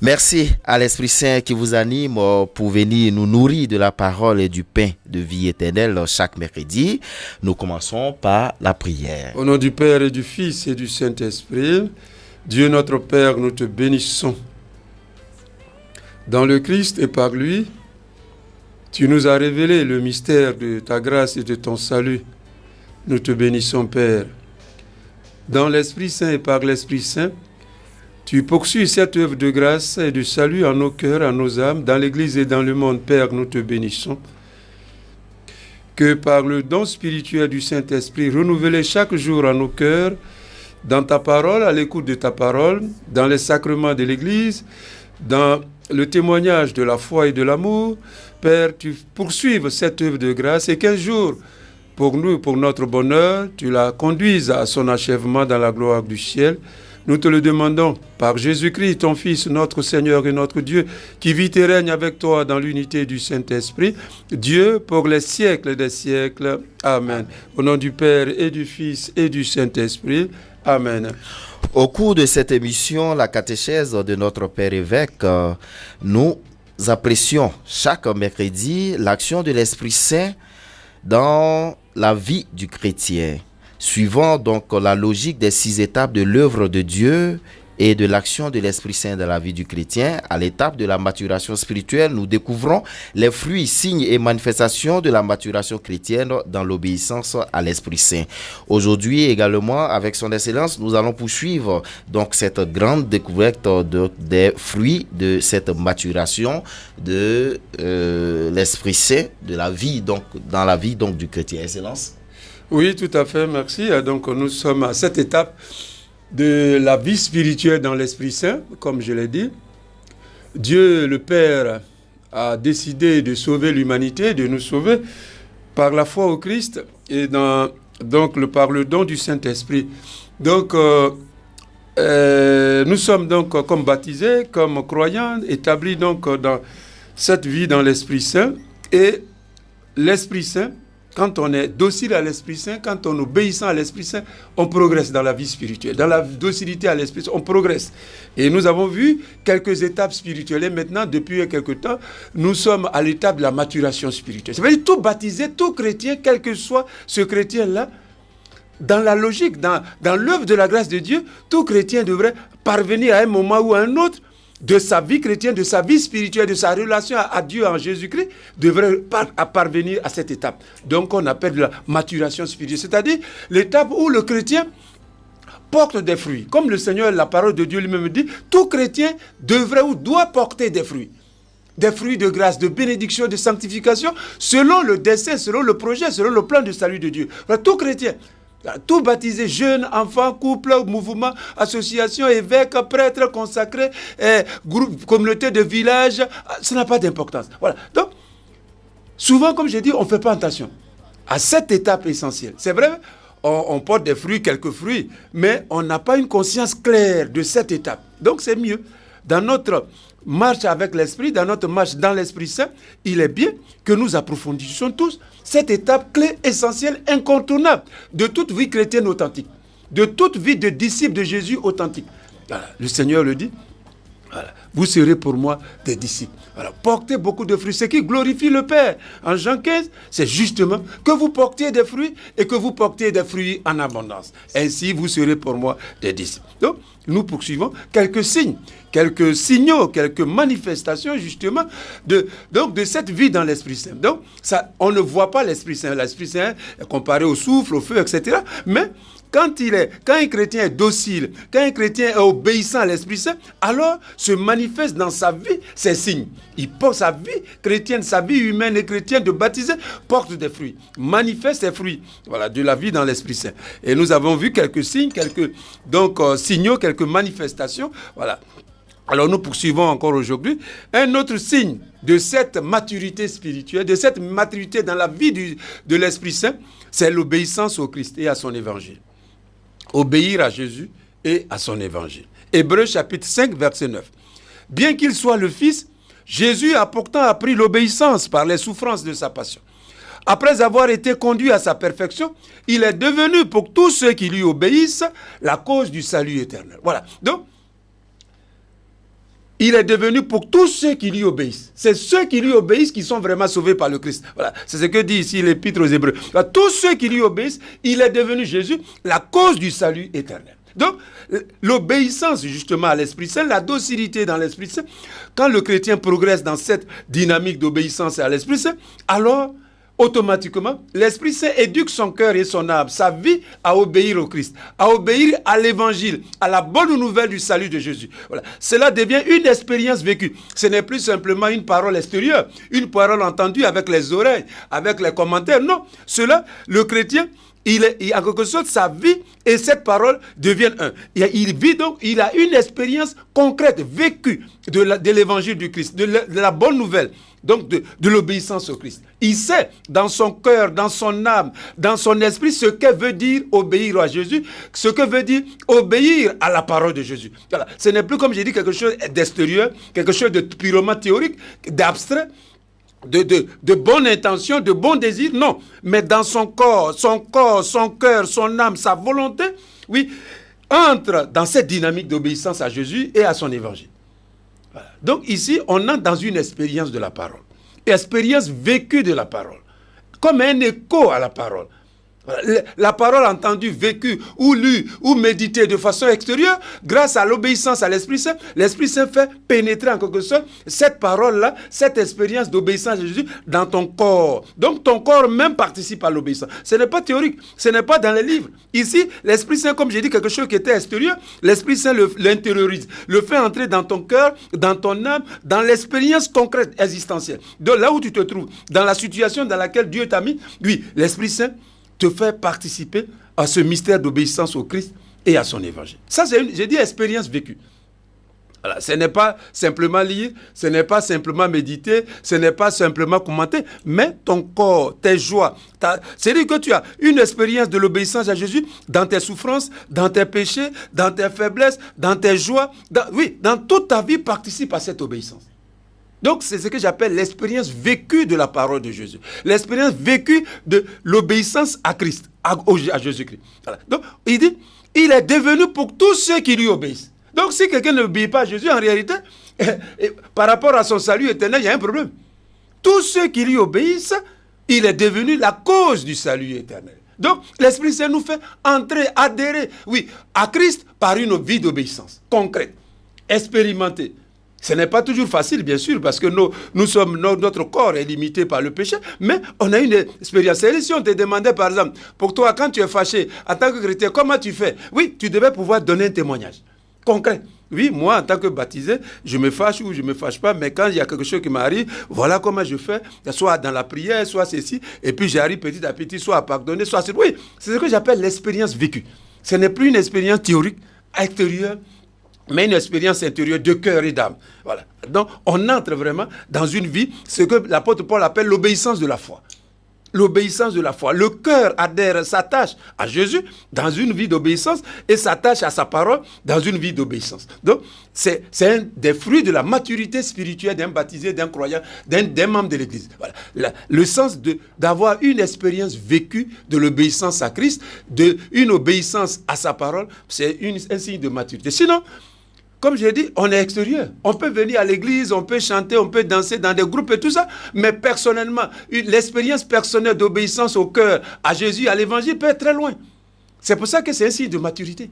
Merci à l'Esprit Saint qui vous anime pour venir nous nourrir de la parole et du pain de vie éternelle chaque mercredi. Nous commençons par la prière. Au nom du Père et du Fils et du Saint-Esprit, Dieu notre Père, nous te bénissons. Dans le Christ et par lui, tu nous as révélé le mystère de ta grâce et de ton salut. Nous te bénissons, Père. Dans l'Esprit Saint et par l'Esprit Saint, tu poursuis cette œuvre de grâce et de salut en nos cœurs, en nos âmes, dans l'Église et dans le monde. Père, nous te bénissons. Que par le don spirituel du Saint-Esprit, renouvelé chaque jour en nos cœurs, dans ta parole, à l'écoute de ta parole, dans les sacrements de l'Église, dans le témoignage de la foi et de l'amour, Père, tu poursuives cette œuvre de grâce et qu'un jour, pour nous, pour notre bonheur, tu la conduises à son achèvement dans la gloire du ciel. Nous te le demandons par Jésus-Christ, ton Fils, notre Seigneur et notre Dieu, qui vit et règne avec toi dans l'unité du Saint-Esprit, Dieu pour les siècles des siècles. Amen. Au nom du Père et du Fils et du Saint-Esprit. Amen. Au cours de cette émission, la catéchèse de notre Père évêque, nous apprécions chaque mercredi l'action de l'Esprit Saint dans la vie du chrétien. Suivant donc la logique des 6 étapes de l'œuvre de Dieu et de l'action de l'Esprit Saint dans la vie du chrétien, à l'étape de la maturation spirituelle, nous découvrons les fruits, signes et manifestations de la maturation chrétienne dans l'obéissance à l'Esprit Saint. Aujourd'hui également, avec son Excellence, nous allons poursuivre donc cette grande découverte des fruits de cette maturation de l'Esprit Saint, de la vie donc dans la vie donc du chrétien. Excellence. Oui, tout à fait, merci. Donc nous sommes à cette étape de la vie spirituelle dans l'Esprit Saint, comme je l'ai dit. Dieu, le Père, a décidé de sauver l'humanité, de nous sauver par la foi au Christ et par le don du Saint-Esprit. Donc, nous sommes donc comme baptisés, comme croyants, établis donc dans cette vie dans l'Esprit Saint. Et l'Esprit Saint, quand on est docile à l'Esprit Saint, quand on obéissant à l'Esprit Saint, on progresse dans la vie spirituelle. Dans la docilité à l'Esprit Saint, on progresse. Et nous avons vu quelques étapes spirituelles. Et maintenant, depuis quelque temps, nous sommes à l'étape de la maturation spirituelle. Ça veut dire tout baptisé, tout chrétien, quel que soit ce chrétien-là, dans la logique, dans l'œuvre de la grâce de Dieu, tout chrétien devrait parvenir à un moment ou à un autre de sa vie chrétienne, de sa vie spirituelle, de sa relation à Dieu en Jésus-Christ, devrait parvenir à cette étape. Donc on appelle la maturation spirituelle, c'est-à-dire l'étape où le chrétien porte des fruits. Comme le Seigneur, la parole de Dieu lui-même dit, tout chrétien devrait ou doit porter des fruits. Des fruits de grâce, de bénédiction, de sanctification, selon le dessein, selon le projet, selon le plan de salut de Dieu. Voilà, tout chrétien. Tout baptisé, jeunes, enfants, couples, mouvements, associations, évêques, prêtres, consacrés, groupe, communauté de village, ça n'a pas d'importance. Voilà. Donc, souvent, comme j'ai dit, on ne fait pas attention à cette étape essentielle. C'est vrai, on porte des fruits, quelques fruits, mais on n'a pas une conscience claire de cette étape. Donc, c'est mieux. Dans notre marche avec l'Esprit, dans notre marche dans l'Esprit Saint, il est bien que nous approfondissions tous cette étape clé, essentielle, incontournable de toute vie chrétienne authentique, de toute vie de disciple de Jésus authentique. Voilà. Le Seigneur le dit, voilà. Vous serez pour moi des disciples. Voilà. Portez beaucoup de fruits, ce qui glorifie le Père. En Jean 15, c'est justement que vous portiez des fruits et que vous portiez des fruits en abondance. Ainsi, vous serez pour moi des disciples. Donc, nous poursuivons quelques signes, quelques signaux, quelques manifestations justement de cette vie dans l'Esprit Saint. Donc, ça, on ne voit pas l'Esprit Saint. L'Esprit Saint est comparé au souffle, au feu, etc. Mais quand un chrétien est docile, quand un chrétien est obéissant à l'Esprit Saint, alors se manifeste dans sa vie ces signes. Il porte sa vie chrétienne, sa vie humaine et chrétienne de baptisé, porte des fruits, manifeste ses fruits, voilà, de la vie dans l'Esprit Saint. Et nous avons vu quelques signes, quelques signaux, quelques manifestations, voilà. Alors nous poursuivons encore aujourd'hui. Un autre signe de cette maturité spirituelle, de cette maturité dans la vie de l'Esprit Saint, c'est l'obéissance au Christ et à son évangile. Obéir à Jésus et à son évangile. Hébreux chapitre 5, verset 9. Bien qu'il soit le Fils, Jésus a pourtant appris l'obéissance par les souffrances de sa passion. Après avoir été conduit à sa perfection, il est devenu pour tous ceux qui lui obéissent la cause du salut éternel. Voilà. Donc, il est devenu pour tous ceux qui lui obéissent. C'est ceux qui lui obéissent qui sont vraiment sauvés par le Christ. Voilà, c'est ce que dit ici l'Épître aux Hébreux. Voilà, tous ceux qui lui obéissent, il est devenu Jésus la cause du salut éternel. Donc, l'obéissance justement à l'Esprit Saint, la docilité dans l'Esprit Saint, quand le chrétien progresse dans cette dynamique d'obéissance à l'Esprit Saint, alors automatiquement, l'Esprit Saint éduque son cœur et son âme, sa vie à obéir au Christ, à obéir à l'Évangile, à la bonne nouvelle du salut de Jésus. Voilà. Cela devient une expérience vécue. Ce n'est plus simplement une parole extérieure, une parole entendue avec les oreilles, avec les commentaires. Non, cela, le chrétien, en quelque sorte, sa vie et cette parole deviennent un. Il vit donc, il a une expérience concrète, vécue de l'évangile du Christ, de la bonne nouvelle, donc de l'obéissance au Christ. Il sait dans son cœur, dans son âme, dans son esprit ce que veut dire obéir à Jésus, ce que veut dire obéir à la parole de Jésus. Voilà. Ce n'est plus, comme j'ai dit, quelque chose d'extérieur, quelque chose de purement théorique, d'abstrait, de bonne intention, de bon désir, non. Mais dans son corps, son cœur, son âme, sa volonté, oui, entre dans cette dynamique d'obéissance à Jésus et à son évangile. Voilà. Donc ici, on entre dans une expérience de la parole. Expérience vécue de la parole. Comme un écho à la parole. La parole entendue, vécue, ou lue, ou méditée de façon extérieure, grâce à l'obéissance à l'Esprit Saint fait pénétrer en quelque sorte cette parole-là, cette expérience d'obéissance à Jésus dans ton corps. Donc ton corps même participe à l'obéissance. Ce n'est pas théorique, ce n'est pas dans les livres. Ici, l'Esprit Saint, comme j'ai dit, quelque chose qui était extérieur, l'Esprit Saint l'intériorise, le fait entrer dans ton cœur, dans ton âme, dans l'expérience concrète, existentielle. De là où tu te trouves, dans la situation dans laquelle Dieu t'a mis, lui, l'Esprit Saint te fait participer à ce mystère d'obéissance au Christ et à son évangile. Ça, j'ai dit expérience vécue. Voilà, ce n'est pas simplement lire, ce n'est pas simplement méditer, ce n'est pas simplement commenter, mais ton corps, tes joies, c'est-à-dire que tu as une expérience de l'obéissance à Jésus dans tes souffrances, dans tes péchés, dans tes faiblesses, dans tes joies, dans toute ta vie participe à cette obéissance. Donc, c'est ce que j'appelle l'expérience vécue de la parole de Jésus. L'expérience vécue de l'obéissance à Christ, à Jésus-Christ. Voilà. Donc, il dit, il est devenu pour tous ceux qui lui obéissent. Donc, si quelqu'un n'obéit pas à Jésus, en réalité, par rapport à son salut éternel, il y a un problème. Tous ceux qui lui obéissent, il est devenu la cause du salut éternel. Donc, l'Esprit Saint nous fait entrer, adhérer, oui, à Christ par une vie d'obéissance concrète, expérimentée. Ce n'est pas toujours facile, bien sûr, parce que notre corps est limité par le péché, mais on a une expérience. Et si on te demandait, par exemple, pour toi, quand tu es fâché, en tant que chrétien, comment tu fais? Oui, tu devais pouvoir donner un témoignage concret. Oui, moi, en tant que baptisé, je me fâche ou je ne me fâche pas, mais quand il y a quelque chose qui m'arrive, voilà comment je fais, soit dans la prière, soit ceci, et puis j'arrive petit à petit, soit à pardonner, soit... Oui, c'est ce que j'appelle l'expérience vécue. Ce n'est plus une expérience théorique, extérieure, mais une expérience intérieure de cœur et d'âme. Voilà. Donc, on entre vraiment dans une vie, ce que l'apôtre Paul appelle l'obéissance de la foi. L'obéissance de la foi. Le cœur adhère, s'attache à Jésus dans une vie d'obéissance et s'attache à sa parole dans une vie d'obéissance. Donc, c'est un des fruits de la maturité spirituelle d'un baptisé, d'un croyant, d'un membre de l'Église. Voilà. Le sens d'avoir une expérience vécue de l'obéissance à Christ, une obéissance à sa parole, c'est un signe de maturité. Sinon, comme j'ai dit, on est extérieur. On peut venir à l'église, on peut chanter, on peut danser dans des groupes et tout ça, mais personnellement, l'expérience personnelle d'obéissance au cœur, à Jésus, à l'évangile peut être très loin. C'est pour ça que c'est un signe de maturité.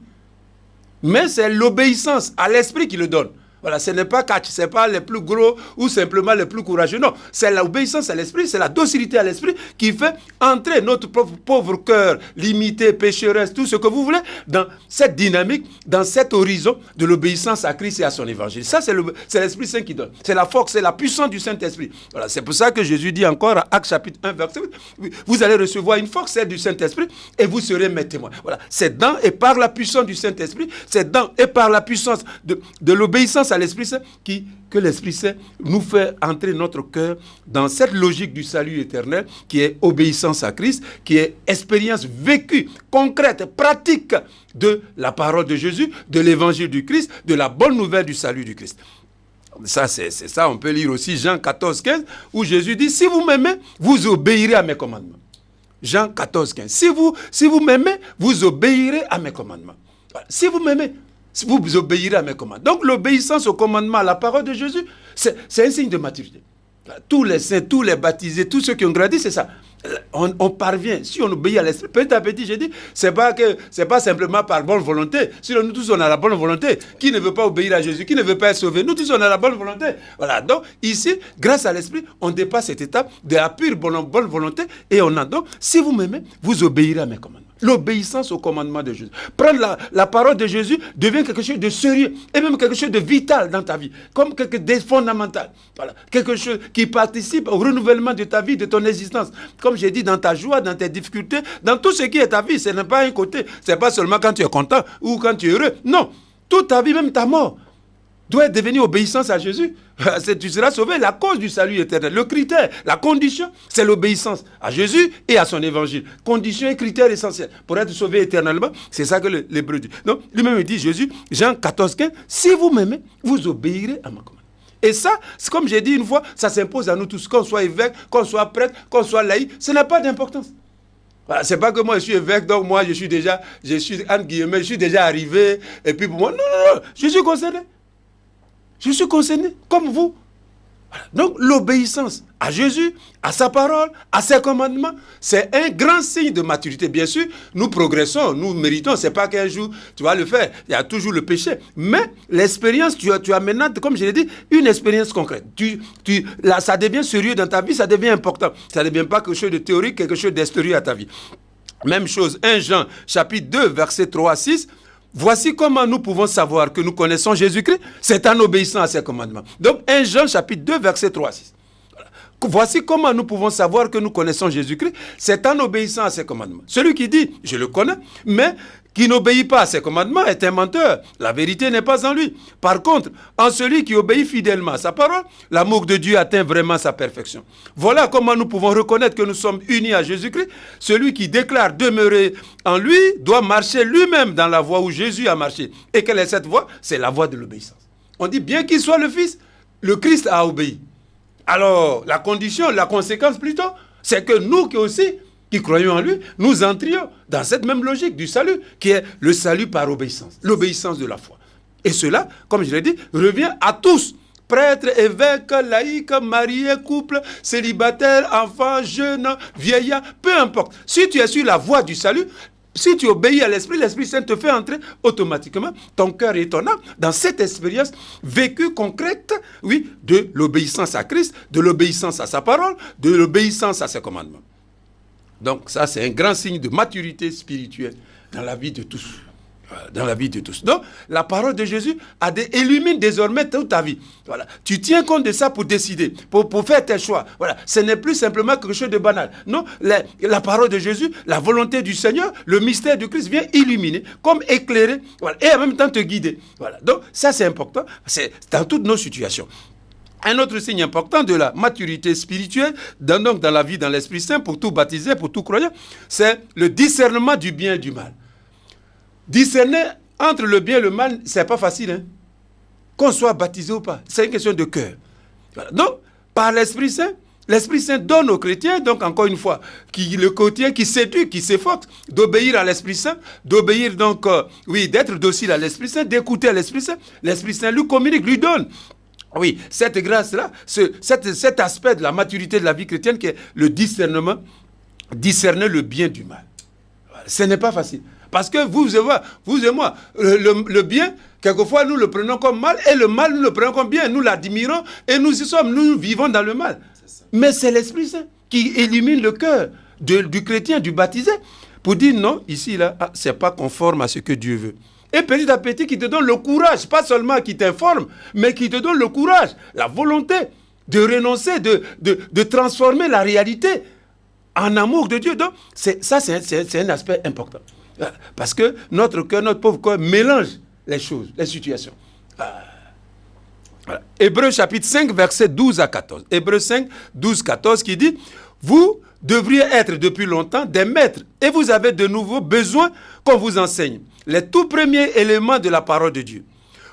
Mais c'est l'obéissance à l'esprit qui le donne. Voilà, ce n'est pas catch, ce n'est pas les plus gros ou simplement les plus courageux. Non, c'est l'obéissance à l'esprit, c'est la docilité à l'esprit qui fait entrer notre pauvre cœur, limité, pécheresse, tout ce que vous voulez, dans cette dynamique, dans cet horizon de l'obéissance à Christ et à son évangile. Ça, c'est l'Esprit Saint qui donne. C'est la force, c'est la puissance du Saint-Esprit. Voilà, c'est pour ça que Jésus dit encore à Actes chapitre 1, verset 8, vous allez recevoir une force, celle du Saint-Esprit, et vous serez mes témoins. Voilà, c'est dans et par la puissance du Saint-Esprit, c'est dans et par la puissance de l'obéissance à l'Esprit Saint que l'Esprit Saint nous fait entrer notre cœur dans cette logique du salut éternel qui est obéissance à Christ, qui est expérience vécue, concrète, pratique de la parole de Jésus, de l'évangile du Christ, de la bonne nouvelle du salut du Christ. Ça, c'est ça, on peut lire aussi Jean 14, 15, où Jésus dit, si vous m'aimez, vous obéirez à mes commandements. Jean 14, 15. Si vous m'aimez, vous obéirez à mes commandements. Voilà. Si vous m'aimez, vous obéirez à mes commandements. Donc l'obéissance au commandement, à la parole de Jésus, c'est un signe de maturité. Tous les saints, tous les baptisés, tous ceux qui ont grandi, c'est ça. On parvient, si on obéit à l'esprit, petit à petit, j'ai dit, c'est pas simplement par bonne volonté. Sinon, nous tous, on a la bonne volonté. Qui ne veut pas obéir à Jésus, qui ne veut pas être sauvé, nous tous, on a la bonne volonté. Voilà, donc ici, grâce à l'esprit, on dépasse cette étape de la pure bonne volonté et on a donc, si vous m'aimez, vous obéirez à mes commandements. L'obéissance au commandement de Jésus. Prendre la parole de Jésus devient quelque chose de sérieux et même quelque chose de vital dans ta vie, comme quelque chose de fondamental. Voilà. Quelque chose qui participe au renouvellement de ta vie, de ton existence. Comme j'ai dit, dans ta joie, dans tes difficultés, dans tout ce qui est ta vie, ce n'est pas un côté. Ce n'est pas seulement quand tu es content ou quand tu es heureux. Non, toute ta vie, même ta mort, doit devenir obéissance à Jésus. Tu seras sauvé. La cause du salut éternel, le critère, la condition, c'est l'obéissance à Jésus et à son évangile. Condition et critère essentiel pour être sauvé éternellement. C'est ça que l'Hébreu dit. Donc, lui-même dit, Jésus, Jean 14, 15, si vous m'aimez, vous obéirez à ma commande. Et ça, c'est comme j'ai dit une fois, ça s'impose à nous tous, qu'on soit évêque, qu'on soit prêtre, qu'on soit laïc, ça n'a pas d'importance. Voilà, c'est pas que moi je suis évêque, donc moi je suis déjà arrivé, et puis pour moi, non, je suis concerné. Je suis concerné, comme vous. Voilà. Donc, l'obéissance à Jésus, à sa parole, à ses commandements, c'est un grand signe de maturité. Bien sûr, nous progressons, nous méritons. C'est pas qu'un jour, tu vas le faire. Il y a toujours le péché. Mais l'expérience, tu as maintenant, comme je l'ai dit, une expérience concrète. Là, ça devient sérieux dans ta vie, ça devient important. Ça ne devient pas quelque chose de théorique, quelque chose d'extérieur à ta vie. Même chose, 1 Jean, chapitre 2, versets 3 à 6. Voici comment nous pouvons savoir que nous connaissons Jésus-Christ, c'est en obéissant à ses commandements. Donc 1 Jean chapitre 2 verset 3 à 6. Voilà. Voici comment nous pouvons savoir que nous connaissons Jésus-Christ, c'est en obéissant à ses commandements. Celui qui dit, je le connais, mais qui n'obéit pas à ses commandements est un menteur. La vérité n'est pas en lui. Par contre, en celui qui obéit fidèlement à sa parole, l'amour de Dieu atteint vraiment sa perfection. Voilà comment nous pouvons reconnaître que nous sommes unis à Jésus-Christ. Celui qui déclare demeurer en lui doit marcher lui-même dans la voie où Jésus a marché. Et quelle est cette voie? C'est la voie de l'obéissance. On dit, bien qu'il soit le Fils, le Christ a obéi. Alors, la condition, la conséquence plutôt, c'est que nous qui croyons en lui, nous entrions dans cette même logique du salut, qui est le salut par obéissance, l'obéissance de la foi. Et cela, comme je l'ai dit, revient à tous, prêtres, évêques, laïcs, mariés, couples, célibataires, enfants, jeunes, vieillards, peu importe. Si tu es sur la voie du salut, si tu obéis à l'Esprit Saint te fait entrer automatiquement, ton cœur et ton âme, dans cette expérience vécue, concrète, oui, de l'obéissance à Christ, de l'obéissance à sa parole, de l'obéissance à ses commandements. Donc ça, c'est un grand signe de maturité spirituelle dans la vie de tous. Dans la vie de tous. Donc, la parole de Jésus illumine désormais toute ta vie. Voilà. Tu tiens compte de ça pour décider, pour faire tes choix. Voilà. Ce n'est plus simplement quelque chose de banal. Non, la parole de Jésus, la volonté du Seigneur, le mystère du Christ vient illuminer, comme éclairer, voilà, et en même temps te guider. Voilà. Donc, ça c'est important, c'est dans toutes nos situations. Un autre signe important de la maturité spirituelle, donc dans la vie, dans l'Esprit Saint, pour tout baptisé, pour tout croyant, c'est le discernement du bien et du mal. Discerner entre le bien et le mal, c'est pas facile, hein? Qu'on soit baptisé ou pas, c'est une question de cœur. Voilà. Donc, par l'Esprit Saint donne aux chrétiens, donc encore une fois, le chrétien qui s'éduque, qui s'efforce d'obéir à l'Esprit Saint, d'obéir donc, d'être docile à l'Esprit Saint, d'écouter à l'Esprit Saint lui communique, lui donne. Oui, cette grâce-là, cet aspect de la maturité de la vie chrétienne qui est le discernement, discerner le bien du mal. Ce n'est pas facile. Parce que vous et moi, le bien, quelquefois nous le prenons comme mal, et le mal nous le prenons comme bien. Nous l'admirons et nous vivons dans le mal. Mais c'est l'Esprit Saint qui illumine le cœur du chrétien, du baptisé, pour dire non, ici, là, c'est pas conforme à ce que Dieu veut. Et petit à petit, qui te donne le courage, pas seulement qui t'informe, mais qui te donne le courage, la volonté de renoncer, de transformer la réalité en amour de Dieu. Donc, c'est un aspect important. Parce que notre cœur, notre pauvre cœur, mélange les choses, les situations. Voilà. Hébreux chapitre 5, versets 12 à 14. Hébreux 5, 12, 14 qui dit « Vous devriez être depuis longtemps des maîtres et vous avez de nouveau besoin qu'on vous enseigne les tout premiers éléments de la parole de Dieu.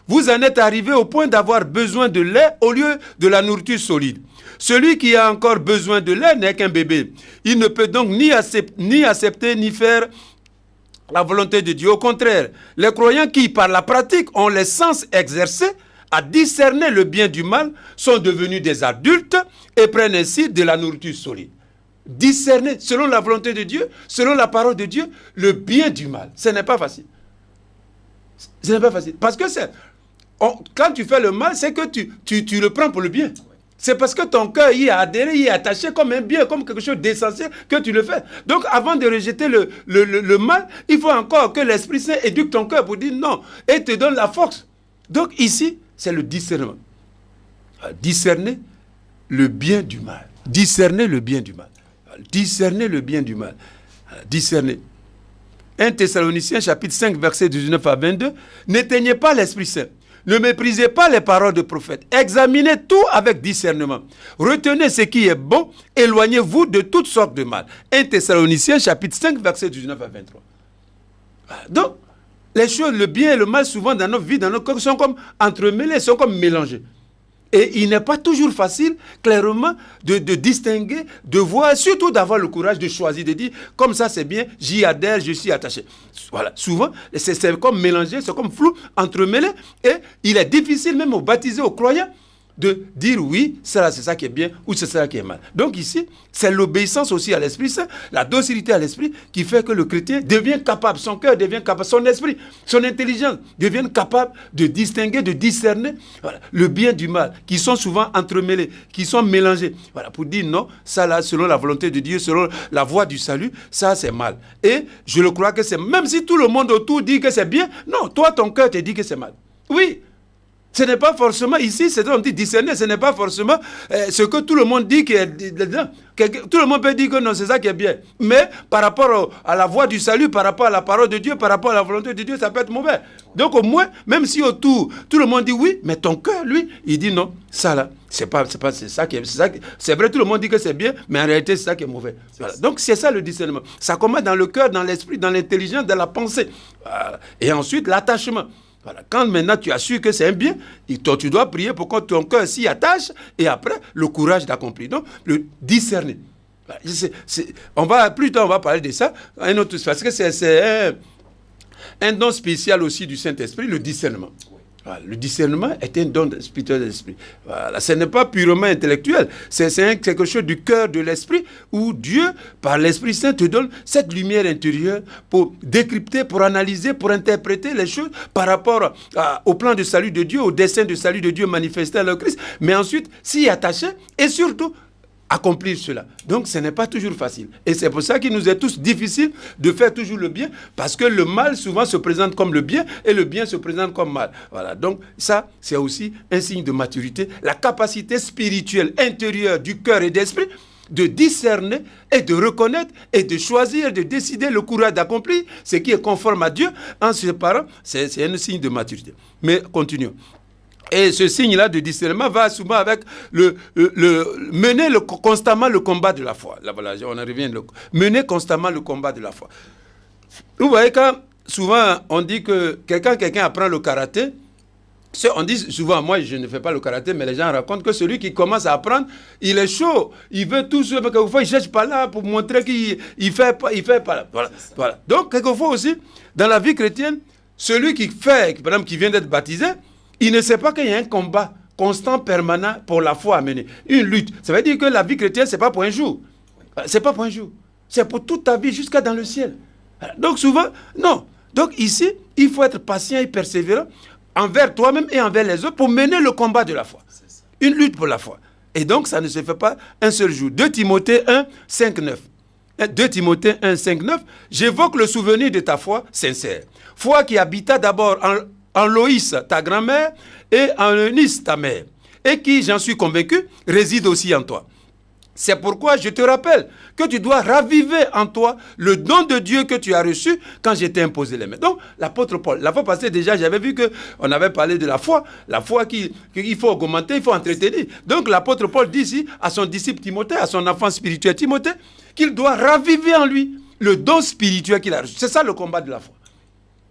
Vous en êtes arrivés au point d'avoir besoin de lait au lieu de la nourriture solide. Celui qui a encore besoin de lait n'est qu'un bébé. Il ne peut donc ni accepter ni faire la volonté de Dieu. Au contraire, les croyants qui, par la pratique, ont les sens exercés à discerner le bien du mal, sont devenus des adultes et prennent ainsi de la nourriture solide. Discerner, selon la volonté de Dieu, selon la parole de Dieu, le bien du mal. Ce n'est pas facile. Ce n'est pas facile. Parce que quand tu fais le mal, c'est que tu le prends pour le bien. C'est parce que ton cœur y a adhéré, y est attaché comme un bien, comme quelque chose d'essentiel que tu le fais. Donc avant de rejeter le mal, il faut encore que l'Esprit Saint éduque ton cœur pour dire non et te donne la force. Donc ici, c'est le discernement. Discerner le bien du mal. Discerner le bien du mal. Discerner le bien du mal. Discerner. 1 Thessaloniciens chapitre 5 verset 19 à 22. N'éteignez pas l'Esprit Saint. Ne méprisez pas les paroles de prophètes. Examinez tout avec discernement. Retenez ce qui est bon. Éloignez-vous de toutes sortes de mal. 1 Thessaloniciens chapitre 5 verset 19 à 23. Donc, les choses, le bien et le mal, souvent dans nos vies, dans nos corps, sont comme entremêlés, sont comme mélangés. Et il n'est pas toujours facile, clairement, de distinguer, de voir, surtout d'avoir le courage de choisir, de dire, comme ça c'est bien, j'y adhère, je suis attaché. Voilà, souvent, c'est comme mélangé, c'est comme flou, entremêlé, et il est difficile même aux baptisés, aux croyants, de dire oui, c'est ça qui est bien ou c'est ça qui est mal. Donc ici, c'est l'obéissance aussi à l'Esprit Saint, la docilité à l'Esprit qui fait que le chrétien devient capable, son cœur devient capable, son esprit, son intelligence deviennent capables de distinguer, de discerner le bien du mal, qui sont souvent entremêlés, qui sont mélangés. Voilà, pour dire non, ça là, selon la volonté de Dieu, selon la voie du salut, ça c'est mal. Et je le crois que c'est, même si tout le monde autour dit que c'est bien, non, toi ton cœur te dit que c'est mal. Oui. Ce n'est pas forcément, ici, c'est on dit discerner, ce n'est pas forcément ce que tout le monde dit qui est dedans. Tout le monde peut dire que non, c'est ça qui est bien. Mais par rapport à la voie du salut, par rapport à la parole de Dieu, par rapport à la volonté de Dieu, ça peut être mauvais. Donc au moins, même si autour, tout le monde dit oui, mais ton cœur, lui, il dit non, ça là, c'est ça qui est, c'est vrai, tout le monde dit que c'est bien, mais en réalité, c'est ça qui est mauvais. Voilà. Donc c'est ça le discernement. Ça commence dans le cœur, dans l'esprit, dans l'intelligence, dans la pensée. Voilà. Et ensuite, l'attachement. Voilà. Quand maintenant tu as su que c'est un bien, tu dois prier pour que ton cœur s'y attache et après le courage d'accomplir. Donc le discerner. Voilà. Plus tard on va parler de ça, parce que c'est un don spécial aussi du Saint-Esprit, le discernement. Voilà. Le discernement est un don spirituel de l'esprit. Voilà. Ce n'est pas purement intellectuel, c'est quelque chose du cœur de l'esprit où Dieu, par l'Esprit Saint, te donne cette lumière intérieure pour décrypter, pour analyser, pour interpréter les choses par rapport au plan de salut de Dieu, au dessein de salut de Dieu manifesté à le Christ, mais ensuite s'y attacher et surtout accomplir cela. Donc ce n'est pas toujours facile. Et c'est pour ça qu'il nous est tous difficile de faire toujours le bien, parce que le mal souvent se présente comme le bien et le bien se présente comme mal. Voilà. Donc ça, c'est aussi un signe de maturité, la capacité spirituelle intérieure du cœur et d'esprit de discerner et de reconnaître et de choisir, de décider, le courage d'accomplir ce qui est conforme à Dieu en se séparant. C'est un signe de maturité. Mais continuons. Et ce signe-là de discernement va souvent avec mener constamment le combat de la foi. Là, voilà, on en revient. Mener constamment le combat de la foi. Vous voyez, quand souvent on dit que quelqu'un apprend le karaté, on dit souvent, moi je ne fais pas le karaté, mais les gens racontent que celui qui commence à apprendre, il est chaud, il veut tout ce mais quelquefois il ne cherche pas là pour montrer qu'il fait pas là. Voilà. Donc quelquefois aussi, dans la vie chrétienne, celui qui fait, par exemple, qui vient d'être baptisé, il ne sait pas qu'il y a un combat constant, permanent pour la foi à mener. Une lutte. Ça veut dire que la vie chrétienne, ce n'est pas pour un jour. C'est pas pour un jour. C'est pour toute ta vie jusqu'à dans le ciel. Donc souvent, non. Donc ici, il faut être patient et persévérant envers toi-même et envers les autres pour mener le combat de la foi. Une lutte pour la foi. Et donc, ça ne se fait pas un seul jour. 2 Timothée 1, 5, 9. 2 Timothée 1, 5, 9. J'évoque le souvenir de ta foi sincère. Foi qui habita d'abord en Loïs, ta grand-mère, et en Eunice, ta mère, et qui, j'en suis convaincu, réside aussi en toi. C'est pourquoi je te rappelle que tu dois raviver en toi le don de Dieu que tu as reçu quand je t'ai imposé les mains. Donc, l'apôtre Paul, la fois passée déjà, j'avais vu qu'on avait parlé de la foi qu'il faut augmenter, il faut entretenir. Donc, l'apôtre Paul dit ici à son disciple Timothée, à son enfant spirituel Timothée, qu'il doit raviver en lui le don spirituel qu'il a reçu. C'est ça le combat de la foi.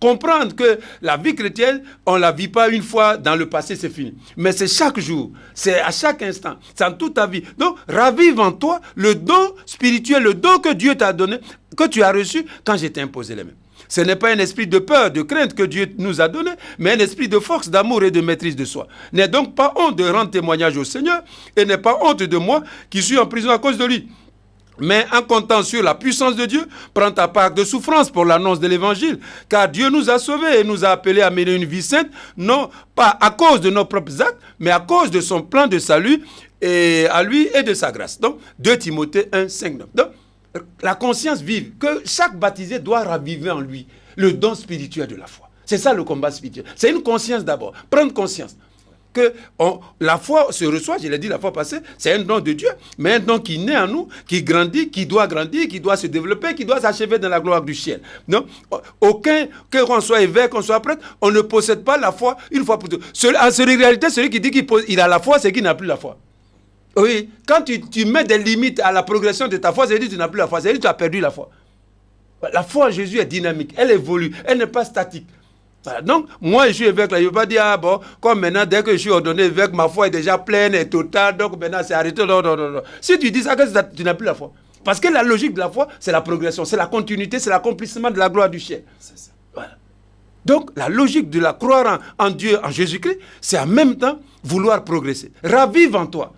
Comprendre que la vie chrétienne, on ne la vit pas une fois dans le passé, c'est fini. Mais c'est chaque jour, c'est à chaque instant, c'est en toute ta vie. Donc, ravive en toi le don spirituel, le don que Dieu t'a donné, que tu as reçu quand je t'ai imposé les mains. Ce n'est pas un esprit de peur, de crainte que Dieu nous a donné, mais un esprit de force, d'amour et de maîtrise de soi. N'aie donc pas honte de rendre témoignage au Seigneur et n'aie pas honte de moi qui suis en prison à cause de lui. Mais en comptant sur la puissance de Dieu, prends ta part de souffrance pour l'annonce de l'évangile. Car Dieu nous a sauvés et nous a appelés à mener une vie sainte, non pas à cause de nos propres actes, mais à cause de son plan de salut et à lui et de sa grâce. Donc, 2 Timothée 1, 5, 9. Donc, la conscience vive, que chaque baptisé doit raviver en lui le don spirituel de la foi. C'est ça le combat spirituel. C'est une conscience d'abord. Prendre conscience que la foi se reçoit, je l'ai dit la fois passée, c'est un don de Dieu, mais un don qui naît en nous, qui grandit, qui doit se développer, qui doit s'achever dans la gloire du ciel. Non, qu'on soit évêque, qu'on soit prêtre, on ne possède pas la foi une fois pour toutes. En réalité, celui qui dit qu'il a la foi, c'est qu'il n'a plus la foi. Oui, quand tu mets des limites à la progression de ta foi, c'est-à-dire que tu n'as plus la foi, c'est-à-dire que tu as perdu la foi. La foi en Jésus est dynamique, elle évolue, elle n'est pas statique. Voilà. Donc, moi, je suis évêque, là, je ne vais pas dire, comme maintenant, dès que je suis ordonné évêque, ma foi est déjà pleine et totale, donc maintenant c'est arrêté. Non. Si tu dis ça, tu n'as plus la foi. Parce que la logique de la foi, c'est la progression, c'est la continuité, c'est l'accomplissement de la gloire du ciel. C'est ça. Voilà. Donc, la logique de la croire en Dieu, en Jésus-Christ, c'est en même temps vouloir progresser. Ravive en toi.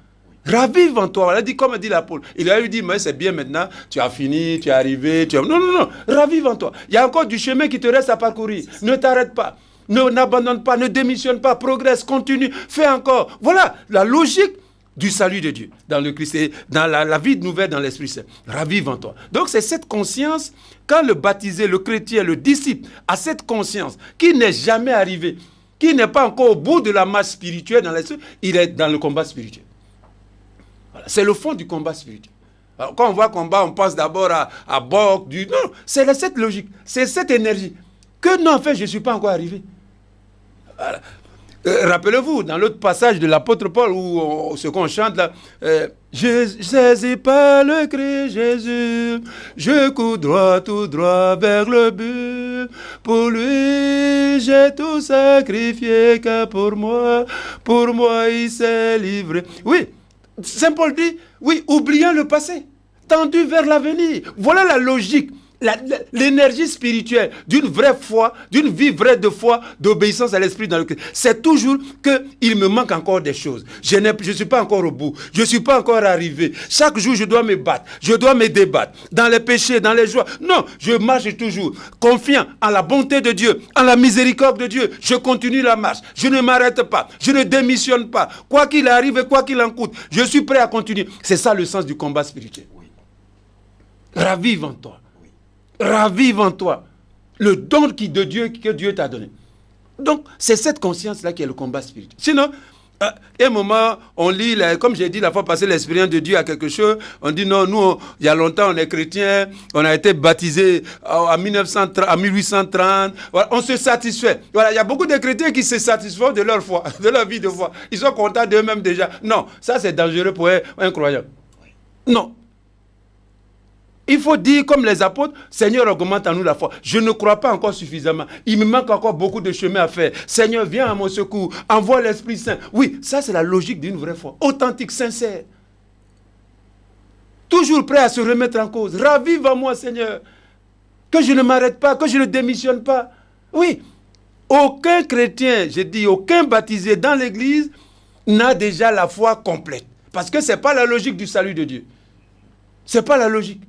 Ravive en toi. Voilà, comme dit l'apôtre. Il a lui dit, mais c'est bien maintenant, tu as fini, tu es arrivé. Non. Ravive en toi. Il y a encore du chemin qui te reste à parcourir. Ne t'arrête pas. N'abandonne pas, ne démissionne pas. Progresse, continue, fais encore. Voilà la logique du salut de Dieu dans le Christ, et dans la vie nouvelle dans l'Esprit Saint. Ravive en toi. Donc c'est cette conscience, quand le baptisé, le chrétien, le disciple a cette conscience qui n'est jamais arrivée, qui n'est pas encore au bout de la marche spirituelle dans l'Esprit, il est dans le combat spirituel. Voilà. C'est le fond du combat spirituel. Alors, quand on voit combat, on pense d'abord à Bok, non, c'est cette logique, c'est cette énergie. Que non, en fait, je ne suis pas encore arrivé. Voilà. Rappelez-vous, dans l'autre passage de l'apôtre Paul, où ce qu'on chante là, je saisis pas le Christ Jésus, je cours tout droit vers le but. Pour lui, j'ai tout sacrifié, car pour moi, il s'est livré. Oui, Saint Paul dit, oui, oubliant le passé, tendu vers l'avenir. Voilà la logique, l'énergie spirituelle d'une vraie foi, d'une vie vraie de foi, d'obéissance à l'Esprit dans le Christ. C'est toujours qu'il me manque encore des choses. Je ne suis pas encore au bout. Je ne suis pas encore arrivé. Chaque jour, je dois me battre. Je dois me débattre. Dans les péchés, dans les joies. Non, je marche toujours. Confiant en la bonté de Dieu, en la miséricorde de Dieu. Je continue la marche. Je ne m'arrête pas. Je ne démissionne pas. Quoi qu'il arrive et quoi qu'il en coûte, je suis prêt à continuer. C'est ça le sens du combat spirituel. Oui. Ravive en toi. Ravive en toi le don de Dieu que Dieu t'a donné. Donc, c'est cette conscience-là qui est le combat spirituel. Sinon, à un moment, on lit, comme j'ai dit la fois passée, l'expérience de Dieu à quelque chose. On dit non, nous, il y a longtemps, on est chrétiens, on a été baptisés en 1830. Voilà, on se satisfait. Voilà, il y a beaucoup de chrétiens qui se satisfont de leur foi, de leur vie de foi. Ils sont contents d'eux-mêmes déjà. Non, ça c'est dangereux pour un croyant. Non. Il faut dire comme les apôtres, Seigneur, augmente en nous la foi. Je ne crois pas encore suffisamment. Il me manque encore beaucoup de chemin à faire. Seigneur, viens à mon secours. Envoie l'Esprit Saint. Oui, ça c'est la logique d'une vraie foi. Authentique, sincère. Toujours prêt à se remettre en cause. Ravive en moi, Seigneur. Que je ne m'arrête pas, que je ne démissionne pas. Oui, aucun chrétien, je dis aucun baptisé dans l'église n'a déjà la foi complète. Parce que ce n'est pas la logique du salut de Dieu. Ce n'est pas la logique.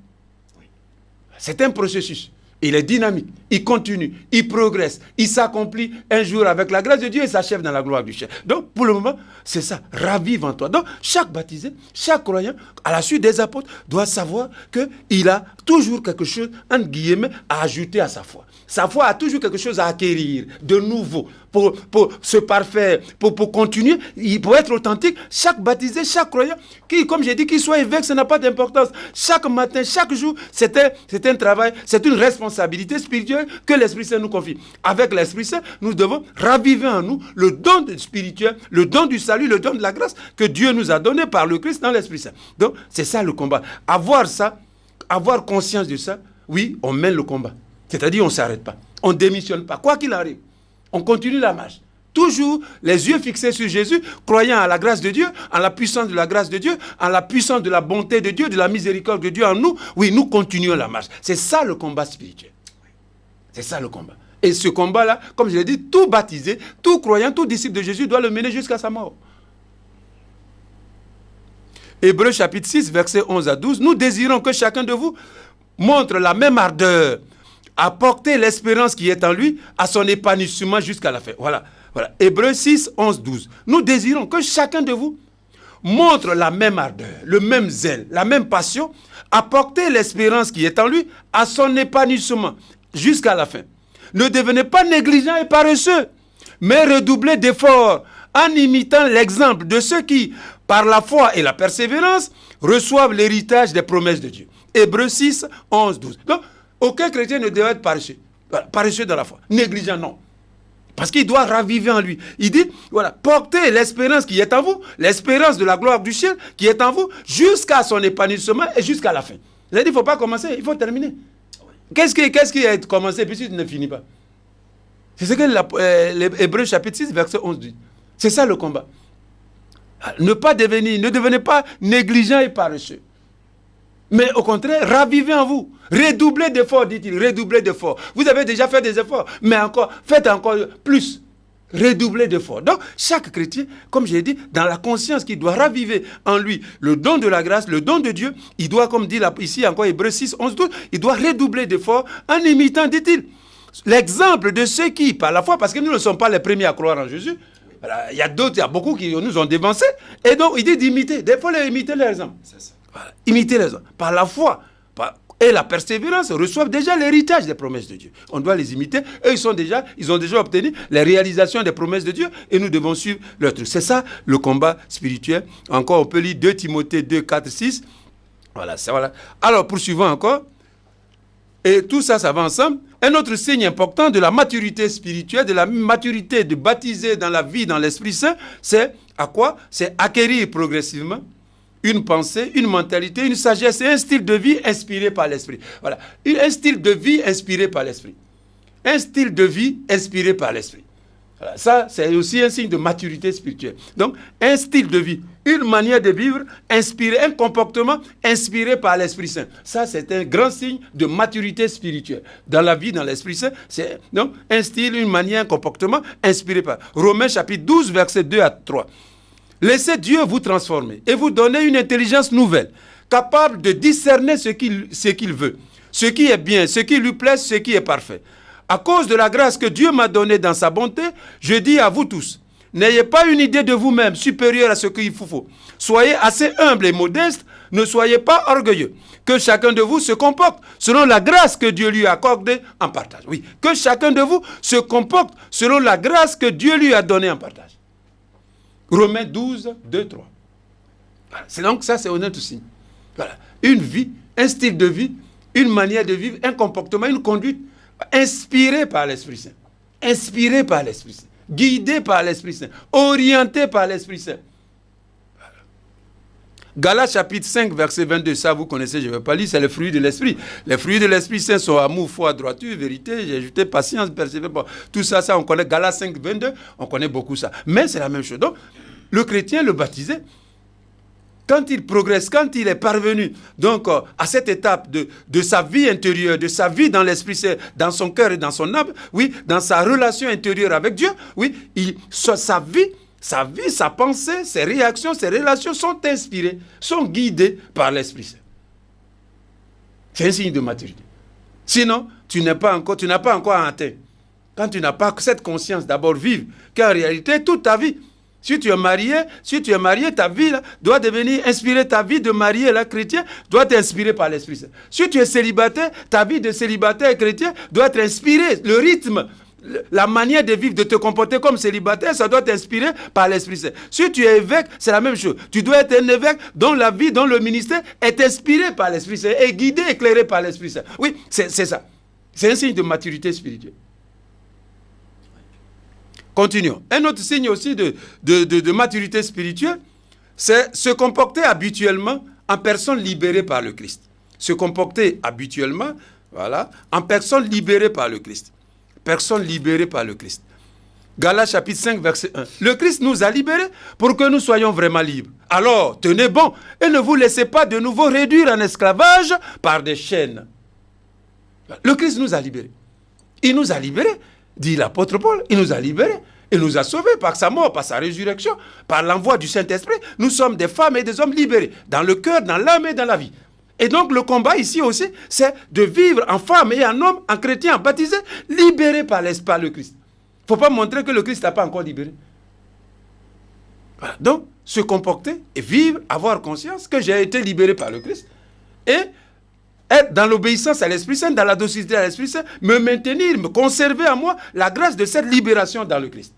C'est un processus. Il est dynamique, il continue, il progresse, il s'accomplit un jour avec la grâce de Dieu et s'achève dans la gloire du ciel. Donc, pour le moment, c'est ça, ravive en toi. Donc, chaque baptisé, chaque croyant, à la suite des apôtres, doit savoir qu'il a toujours quelque chose, entre guillemets, à ajouter à sa foi. Sa foi a toujours quelque chose à acquérir de nouveau pour se parfaire, pour continuer, pour être authentique. Chaque baptisé, chaque croyant, qui, comme j'ai dit, qu'il soit évêque, ça n'a pas d'importance. Chaque matin, chaque jour, c'est un travail, c'est une responsabilité spirituelle que l'Esprit Saint nous confie. Avec l'Esprit Saint, nous devons raviver en nous le don spirituel, le don du salut, le don de la grâce que Dieu nous a donné par le Christ dans l'Esprit Saint. Donc, c'est ça le combat. Avoir ça, avoir conscience de ça, oui, on mène le combat. C'est-à-dire, on ne s'arrête pas. On ne démissionne pas. Quoi qu'il arrive, on continue la marche. Toujours les yeux fixés sur Jésus, croyant à la grâce de Dieu, en la puissance de la grâce de Dieu, en la puissance de la bonté de Dieu, de la miséricorde de Dieu en nous. Oui, nous continuons la marche. C'est ça le combat spirituel. C'est ça le combat. Et ce combat-là, comme je l'ai dit, tout baptisé, tout croyant, tout disciple de Jésus doit le mener jusqu'à sa mort. Hébreux chapitre 6, versets 11 à 12. Nous désirons que chacun de vous montre la même ardeur à porter l'espérance qui est en lui à son épanouissement jusqu'à la fin. Voilà. Hébreux 6, 11, 12. Nous désirons que chacun de vous montre la même ardeur, le même zèle, la même passion à porter l'espérance qui est en lui à son épanouissement jusqu'à la fin. Ne devenez pas négligents et paresseux, mais redoublez d'efforts en imitant l'exemple de ceux qui, par la foi et la persévérance, reçoivent l'héritage des promesses de Dieu. Hébreux 6, 11, 12. Donc, aucun chrétien ne doit être paresseux. Paresseux dans la foi. Négligent, non. Parce qu'il doit raviver en lui. Il dit, voilà, portez l'espérance qui est en vous, l'espérance de la gloire du ciel qui est en vous, jusqu'à son épanouissement et jusqu'à la fin. Il a dit, il ne faut pas commencer, il faut terminer. Qu'est-ce qui a commencé puis tu ne finis pas? C'est ce que l'Hébreux chapitre 6, verset 11 dit. C'est ça le combat. Ne devenez pas négligents et paresseux. Mais au contraire, ravivez en vous. Redoublez d'efforts, dit-il. Redoublez d'efforts. Vous avez déjà fait des efforts, mais faites encore plus. Redoublez d'efforts. Donc, chaque chrétien, comme je l'ai dit, dans la conscience qu'il doit raviver en lui le don de la grâce, le don de Dieu, il doit, comme dit ici encore Hébreux 6, 11, 12, il doit redoubler d'efforts en imitant, dit-il, l'exemple de ceux qui, par la foi, parce que nous ne sommes pas les premiers à croire en Jésus, il y a beaucoup qui nous ont dévancés, et donc il dit d'imiter. Il faut imiter les exemples. Voilà. Imiter les exemples. Par la foi et la persévérance reçoivent déjà l'héritage des promesses de Dieu. On doit les imiter. Eux, ils ont déjà obtenu les réalisations des promesses de Dieu et nous devons suivre leur truc. C'est ça le combat spirituel. Encore, on peut lire 2 Timothée 2, 4, 6. Voilà. Alors, poursuivons encore. Et tout ça, ça va ensemble. Un autre signe important de la maturité spirituelle, de la maturité de baptiser dans la vie, dans l'Esprit Saint, c'est à quoi? C'est acquérir progressivement une pensée, une mentalité, une sagesse et un style de vie inspiré par l'Esprit. Voilà. Un style de vie inspiré par l'Esprit. Un style de vie inspiré par l'Esprit. Voilà. Ça, c'est aussi un signe de maturité spirituelle. Donc, un style de vie, une manière de vivre inspiré, un comportement inspiré par l'Esprit Saint. Ça, c'est un grand signe de maturité spirituelle. Dans la vie, dans l'Esprit Saint, c'est donc un style, une manière, un comportement inspiré par. Romains chapitre 12, versets 2 à 3. Laissez Dieu vous transformer et vous donner une intelligence nouvelle, capable de discerner ce qu'il veut, ce qui est bien, ce qui lui plaît, ce qui est parfait. À cause de la grâce que Dieu m'a donnée dans sa bonté, je dis à vous tous, n'ayez pas une idée de vous-même supérieure à ce qu'il vous faut. Soyez assez humble et modeste, ne soyez pas orgueilleux. Que chacun de vous se comporte selon la grâce que Dieu lui a accordée en partage. Oui, que chacun de vous se comporte selon la grâce que Dieu lui a donnée en partage. Romains 12, 2, 3. Voilà. C'est donc ça, c'est honnête aussi. Voilà. Une vie, un style de vie, une manière de vivre, un comportement, une conduite inspirée par l'Esprit Saint. Inspirée par l'Esprit Saint. Guidée par l'Esprit Saint. Orientée par l'Esprit Saint. Voilà. Galates chapitre 5, verset 22. Ça, vous connaissez, je ne vais pas lire, c'est le fruit de l'Esprit. Les fruits de l'Esprit Saint sont amour, foi, droiture, vérité, j'ai ajouté patience, persévérance. Tout ça, on connaît. Galates 5, 22, on connaît beaucoup ça. Mais c'est la même chose. Donc, le chrétien, le baptisé, quand il progresse, quand il est parvenu donc à cette étape de sa vie intérieure, de sa vie dans l'Esprit Saint, dans son cœur et dans son âme, oui, dans sa relation intérieure avec Dieu, oui, sa vie, sa pensée, ses réactions, ses relations sont inspirées, sont guidées par l'Esprit Saint. C'est un signe de maturité. Sinon, tu n'as pas encore atteint. Quand tu n'as pas cette conscience d'abord vive, qu'en réalité, toute ta vie, si tu es marié, ta vie là, doit devenir inspirée, ta vie de marié là, chrétien, doit être inspirée par l'Esprit Saint. Si tu es célibataire, ta vie de célibataire chrétien doit être inspirée, le rythme, la manière de vivre, de te comporter comme célibataire, ça doit être inspiré par l'Esprit Saint. Si tu es évêque, c'est la même chose. Tu dois être un évêque dont la vie, dont le ministère est inspiré par l'Esprit Saint et guidé, éclairé par l'Esprit Saint. Oui, c'est ça. C'est un signe de maturité spirituelle. Continuons. Un autre signe aussi de maturité spirituelle, c'est se comporter habituellement en personne libérée par le Christ. Se comporter habituellement, voilà, en personne libérée par le Christ. Personne libérée par le Christ. Galates chapitre 5, verset 1. Le Christ nous a libérés pour que nous soyons vraiment libres. Alors, tenez bon et ne vous laissez pas de nouveau réduire en esclavage par des chaînes. Le Christ nous a libérés. Il nous a libérés, dit l'apôtre Paul. Il nous a libérés. Il nous a sauvés par sa mort, par sa résurrection, par l'envoi du Saint-Esprit. Nous sommes des femmes et des hommes libérés, dans le cœur, dans l'âme et dans la vie. Et donc le combat ici aussi, c'est de vivre en femme et en homme, en chrétien, en baptisé, libéré par le Christ. Il ne faut pas montrer que le Christ n'a pas encore libéré. Voilà. Donc, se comporter et vivre, avoir conscience que j'ai été libéré par le Christ. Et être dans l'obéissance à l'Esprit Saint, dans la docilité à l'Esprit Saint, me maintenir, me conserver en moi la grâce de cette libération dans le Christ.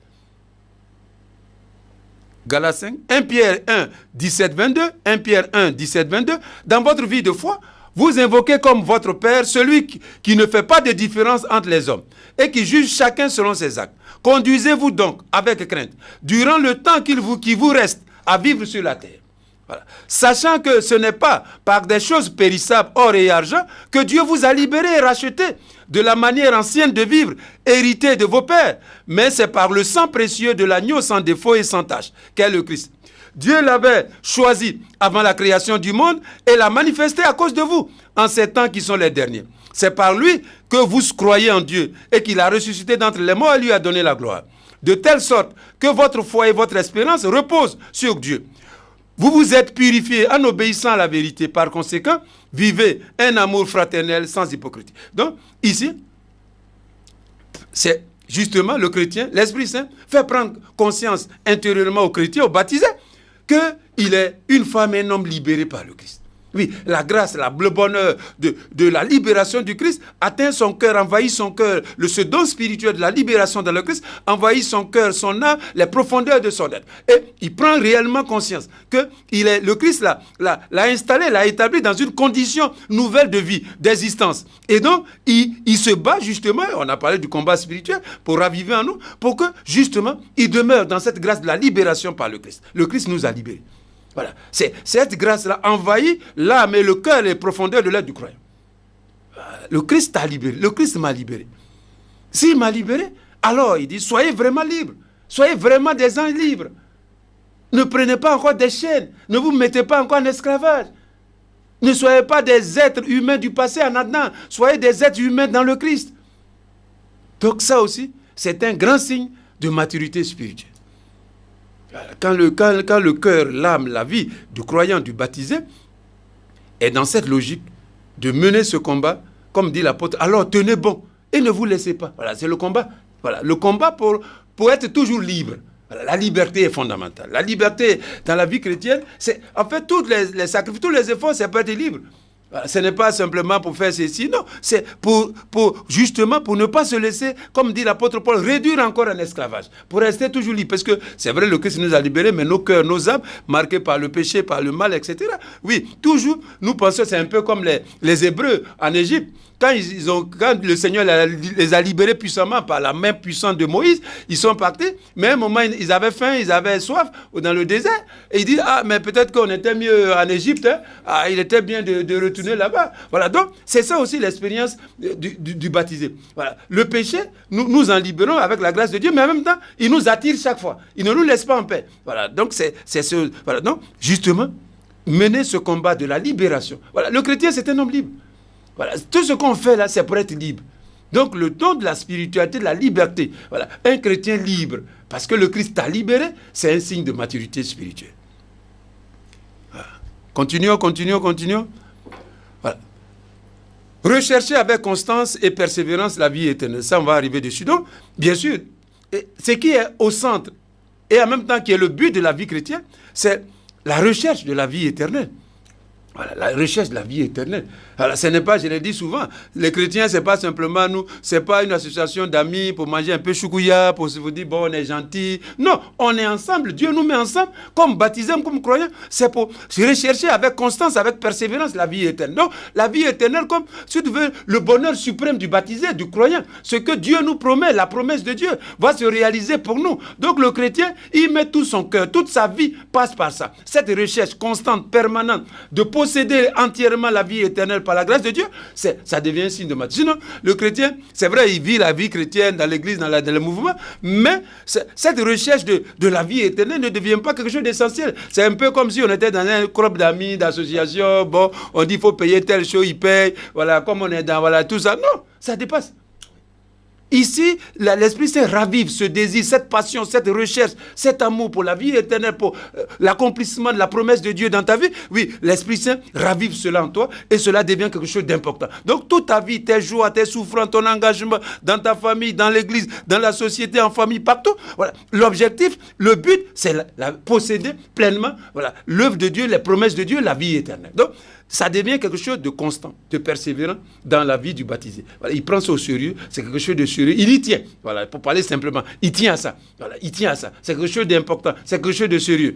Galates 5, 1 Pierre 1, 17, 22, 1 Pierre 1, 17, 22. Dans votre vie de foi, vous invoquez comme votre Père celui qui ne fait pas de différence entre les hommes et qui juge chacun selon ses actes. Conduisez-vous donc avec crainte durant le temps qui vous reste à vivre sur la terre. Voilà. Sachant que ce n'est pas par des choses périssables, or et argent, que Dieu vous a libéré et racheté de la manière ancienne de vivre, héritée de vos pères, mais c'est par le sang précieux de l'agneau sans défaut et sans tache, qu'est le Christ. Dieu l'avait choisi avant la création du monde et l'a manifesté à cause de vous, en ces temps qui sont les derniers. C'est par lui que vous croyez en Dieu et qu'il a ressuscité d'entre les morts et lui a donné la gloire. De telle sorte que votre foi et votre espérance reposent sur Dieu. Vous vous êtes purifiés en obéissant à la vérité. Par conséquent, vivez un amour fraternel sans hypocrisie. Donc, ici, c'est justement le chrétien, l'Esprit Saint, fait prendre conscience intérieurement au chrétien, au baptisé, qu'il est une femme et un homme libérés par le Christ. Oui, la grâce, le bonheur de la libération du Christ atteint son cœur, envahit son cœur. Ce don spirituel de la libération dans le Christ envahit son cœur, son âme, les profondeurs de son être. Et il prend réellement conscience que le Christ l'a installé, l'a établi dans une condition nouvelle de vie, d'existence. Et donc, il se bat justement, on a parlé du combat spirituel, pour raviver en nous, pour que justement, il demeure dans cette grâce de la libération par le Christ. Le Christ nous a libérés. Voilà. Cette grâce-là envahit l'âme et le cœur et les profondeurs de l'être du croyant. Le Christ t'a libéré. Le Christ m'a libéré. S'il m'a libéré, alors il dit, soyez vraiment libres. Soyez vraiment des gens libres. Ne prenez pas encore des chaînes. Ne vous mettez pas encore en esclavage. Ne soyez pas des êtres humains du passé en Adam. Soyez des êtres humains dans le Christ. Donc ça aussi, c'est un grand signe de maturité spirituelle. Quand le cœur, l'âme, la vie du croyant, du baptisé, est dans cette logique de mener ce combat, comme dit l'apôtre, alors tenez bon et ne vous laissez pas. Voilà, c'est le combat. Voilà, le combat pour être toujours libre. Voilà, la liberté est fondamentale. La liberté dans la vie chrétienne, c'est en fait tous les sacrifices, tous les efforts, c'est pour être libre. Ce n'est pas simplement pour faire ceci, non. C'est justement pour ne pas se laisser, comme dit l'apôtre Paul, réduire encore en esclavage. Pour rester toujours libre. Parce que c'est vrai, le Christ nous a libérés, mais nos cœurs, nos âmes, marqués par le péché, par le mal, etc. Oui, toujours, nous pensons, c'est un peu comme les Hébreux en Égypte. Quand le Seigneur les a libérés puissamment par la main puissante de Moïse, ils sont partis, mais à un moment, ils avaient faim, ils avaient soif dans le désert. Et ils disent, mais peut-être qu'on était mieux en Égypte, hein? Il était bien de retourner là-bas. Voilà, donc c'est ça aussi l'expérience du baptisé. Voilà. Le péché, nous en libérons avec la grâce de Dieu, mais en même temps, il nous attire chaque fois. Il ne nous laisse pas en paix. Voilà, donc c'est ce... Voilà, donc justement, mener ce combat de la libération. Voilà, le chrétien, c'est un homme libre. Voilà, tout ce qu'on fait là, c'est pour être libre. Donc le don de la spiritualité, de la liberté. Voilà, un chrétien libre, parce que le Christ t'a libéré, c'est un signe de maturité spirituelle. Voilà. Continuons. Voilà. Recherchez avec constance et persévérance la vie éternelle. Ça, on va arriver dessus. Donc, bien sûr, ce qui est au centre et en même temps qui est le but de la vie chrétienne, c'est la recherche de la vie éternelle. Voilà, la recherche de la vie éternelle. Alors, ce n'est pas, je l'ai dit souvent, les chrétiens, ce n'est pas simplement nous, ce n'est pas une association d'amis pour manger un peu choukouya, pour se vous dire, bon, on est gentil. Non, on est ensemble, Dieu nous met ensemble, comme baptisés, comme croyants. C'est pour rechercher avec constance, avec persévérance la vie éternelle. Donc, la vie éternelle, comme, si tu veux, le bonheur suprême du baptisé, du croyant. Ce que Dieu nous promet, la promesse de Dieu, va se réaliser pour nous. Donc, le chrétien, il met tout son cœur, toute sa vie passe par ça. Cette recherche constante, permanente, de posséder entièrement la vie éternelle par la grâce de Dieu, ça devient un signe de maturité. Sinon, le chrétien, c'est vrai, il vit la vie chrétienne dans l'église, dans le mouvement, mais cette recherche de la vie éternelle ne devient pas quelque chose d'essentiel. C'est un peu comme si on était dans un club d'amis, d'associations, bon, on dit qu'il faut payer telle chose, il paye, voilà, comme on est dans, voilà, tout ça. Non, ça dépasse. Ici, l'Esprit Saint ravive ce désir, cette passion, cette recherche, cet amour pour la vie éternelle, pour l'accomplissement de la promesse de Dieu dans ta vie. Oui, l'Esprit Saint ravive cela en toi et cela devient quelque chose d'important. Donc, toute ta vie, tes joies, tes souffrances, ton engagement dans ta famille, dans l'église, dans la société, en famille, partout. Voilà. L'objectif, le but, c'est posséder pleinement l'œuvre de Dieu, les promesses de Dieu, la vie éternelle. Donc, ça devient quelque chose de constant, de persévérant dans la vie du baptisé. Voilà, il prend ça au sérieux, c'est quelque chose de sérieux, il y tient. Voilà, pour parler simplement, il tient à ça. Voilà, il tient à ça. C'est quelque chose d'important, c'est quelque chose de sérieux.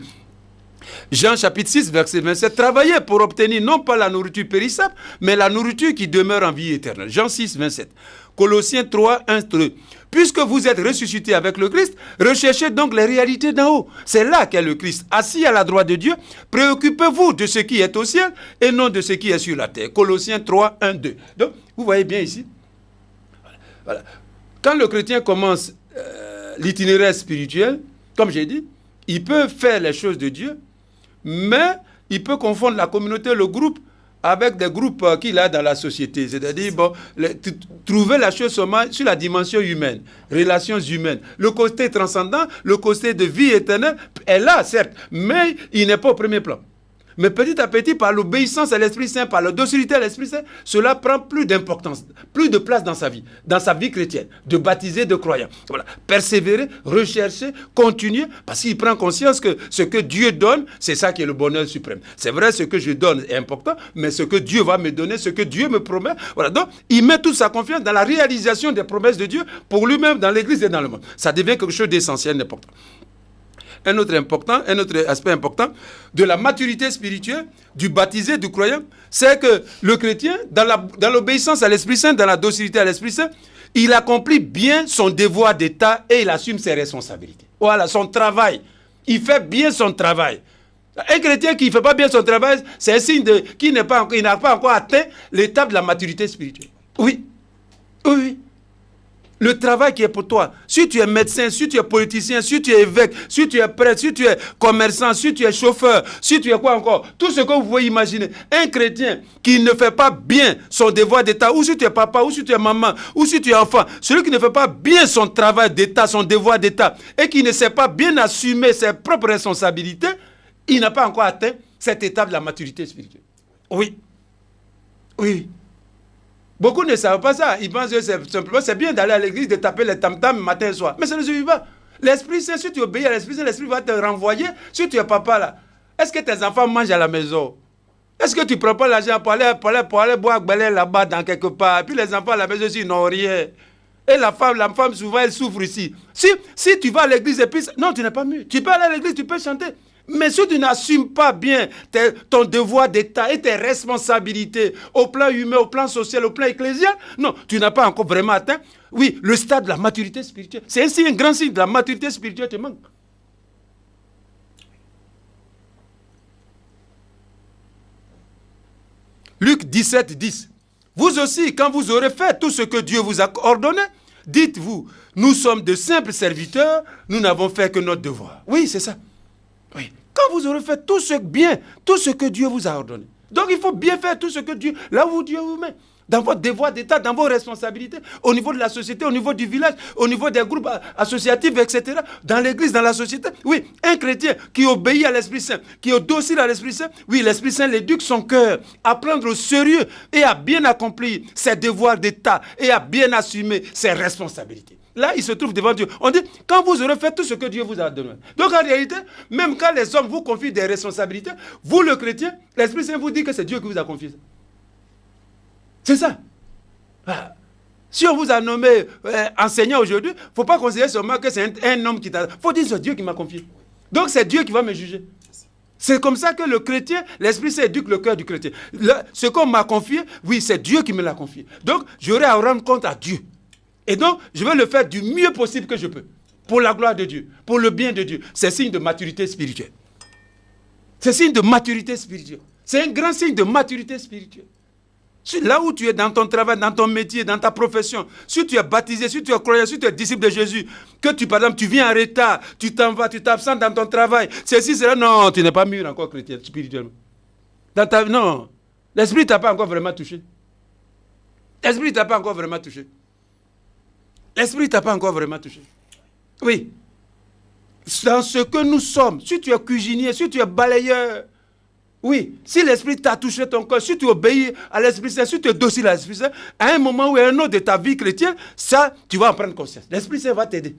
Jean chapitre 6, verset 27, travaillez pour obtenir non pas la nourriture périssable, mais la nourriture qui demeure en vie éternelle. Jean 6, 27. Colossiens 3, 1, 2. Puisque vous êtes ressuscités avec le Christ, recherchez donc les réalités d'en haut. C'est là qu'est le Christ, assis à la droite de Dieu. Préoccupez-vous de ce qui est au ciel et non de ce qui est sur la terre. Colossiens 3, 1, 2. Donc, vous voyez bien ici. Voilà. Quand le chrétien commence l'itinéraire spirituel, comme j'ai dit, il peut faire les choses de Dieu, mais il peut confondre la communauté, le groupe, avec des groupes qu'il a dans la société. C'est-à-dire, trouver la chose seulement sur la dimension humaine, relations humaines. Le côté transcendant, le côté de vie éternelle est là, certes, mais il n'est pas au premier plan. Mais petit à petit, par l'obéissance à l'Esprit Saint, par la docilité à l'Esprit Saint, cela prend plus d'importance, plus de place dans sa vie chrétienne, de baptisé, de croyant. Voilà. Persévérer, rechercher, continuer, parce qu'il prend conscience que ce que Dieu donne, c'est ça qui est le bonheur suprême. C'est vrai, ce que je donne est important, mais ce que Dieu va me donner, ce que Dieu me promet, voilà. Donc, il met toute sa confiance dans la réalisation des promesses de Dieu pour lui-même, dans l'Église et dans le monde. Ça devient quelque chose d'essentiel, d'important. Un autre aspect important de la maturité spirituelle, du baptisé, du croyant, c'est que le chrétien, dans l'obéissance à l'Esprit Saint, dans la docilité à l'Esprit Saint, il accomplit bien son devoir d'État et il assume ses responsabilités. Voilà, son travail. Il fait bien son travail. Un chrétien qui ne fait pas bien son travail, c'est un signe qu'il n'a pas encore atteint l'étape de la maturité spirituelle. Oui. Oui. Le travail qui est pour toi, si tu es médecin, si tu es politicien, si tu es évêque, si tu es prêtre, si tu es commerçant, si tu es chauffeur, si tu es quoi encore, tout ce que vous pouvez imaginer, un chrétien qui ne fait pas bien son devoir d'État, ou si tu es papa, ou si tu es maman, ou si tu es enfant, celui qui ne fait pas bien son travail d'État, son devoir d'État, et qui ne sait pas bien assumer ses propres responsabilités, il n'a pas encore atteint cette étape de la maturité spirituelle. Oui. Oui. Beaucoup ne savent pas ça. Ils pensent que c'est bien d'aller à l'église, de taper les tam-tams matin et soir. Mais ça ne suffit pas. L'Esprit Saint, si tu obéis à l'Esprit Saint, l'Esprit va te renvoyer. Si tu es papa là, est-ce que tes enfants mangent à la maison? Est-ce que tu ne prends pas l'argent pour aller boire là-bas dans quelque part? Et puis les enfants à la maison aussi, ils n'ont rien. Et la femme souvent, elle souffre ici. Si tu vas à l'église et puis... Non, tu n'es pas mieux. Tu peux aller à l'église, tu peux chanter. Mais si tu n'assumes pas bien ton devoir d'État et tes responsabilités au plan humain, au plan social, au plan ecclésial, non, tu n'as pas encore vraiment atteint, oui, le stade de la maturité spirituelle. C'est ainsi un grand signe de la maturité spirituelle te manque. Luc 17, 10. Vous aussi, quand vous aurez fait tout ce que Dieu vous a ordonné, dites-vous, nous sommes de simples serviteurs, nous n'avons fait que notre devoir. Oui, c'est ça. Oui. Quand vous aurez fait tout ce que Dieu vous a ordonné. Donc il faut bien faire tout ce que Dieu, là où Dieu vous met, dans votre devoir d'État, dans vos responsabilités, au niveau de la société, au niveau du village, au niveau des groupes associatifs, etc., dans l'église, dans la société. Oui, un chrétien qui obéit à l'Esprit Saint, qui est docile à l'Esprit Saint, oui, l'Esprit Saint l'éduque son cœur à prendre au sérieux et à bien accomplir ses devoirs d'État et à bien assumer ses responsabilités. Là, il se trouve devant Dieu. On dit, quand vous aurez fait tout ce que Dieu vous a donné. Donc, en réalité, même quand les hommes vous confient des responsabilités, vous, le chrétien, l'Esprit Saint vous dit que c'est Dieu qui vous a confié ça. C'est ça. Ah. Si on vous a nommé enseignant aujourd'hui, il ne faut pas considérer seulement que c'est un homme qui t'a... Il faut dire que c'est Dieu qui m'a confié. Donc, c'est Dieu qui va me juger. C'est comme ça que le chrétien, l'Esprit Saint éduque le cœur du chrétien. Ce qu'on m'a confié, oui, c'est Dieu qui me l'a confié. Donc, j'aurai à rendre compte à Dieu. Et donc, je vais le faire du mieux possible que je peux. Pour la gloire de Dieu. Pour le bien de Dieu. C'est signe de maturité spirituelle. C'est signe de maturité spirituelle. C'est un grand signe de maturité spirituelle. Là où tu es dans ton travail, dans ton métier, dans ta profession, si tu es baptisé, si tu es croyant, si tu es disciple de Jésus, que par exemple, tu viens en retard, tu t'en vas, tu t'absentes dans ton travail, ceci, cela, non, tu n'es pas mûr encore chrétien, spirituellement. Non, l'Esprit ne t'a pas encore vraiment touché. L'Esprit ne t'a pas encore vraiment touché. L'esprit ne t'a pas encore vraiment touché. Oui. Dans ce que nous sommes, si tu es cuisinier, si tu es balayeur, oui, si l'Esprit t'a touché ton corps, si tu obéis à l'Esprit Saint, si tu es docile à l'Esprit Saint, à un moment ou à un autre de ta vie chrétienne, ça, tu vas en prendre conscience. L'Esprit Saint va t'aider.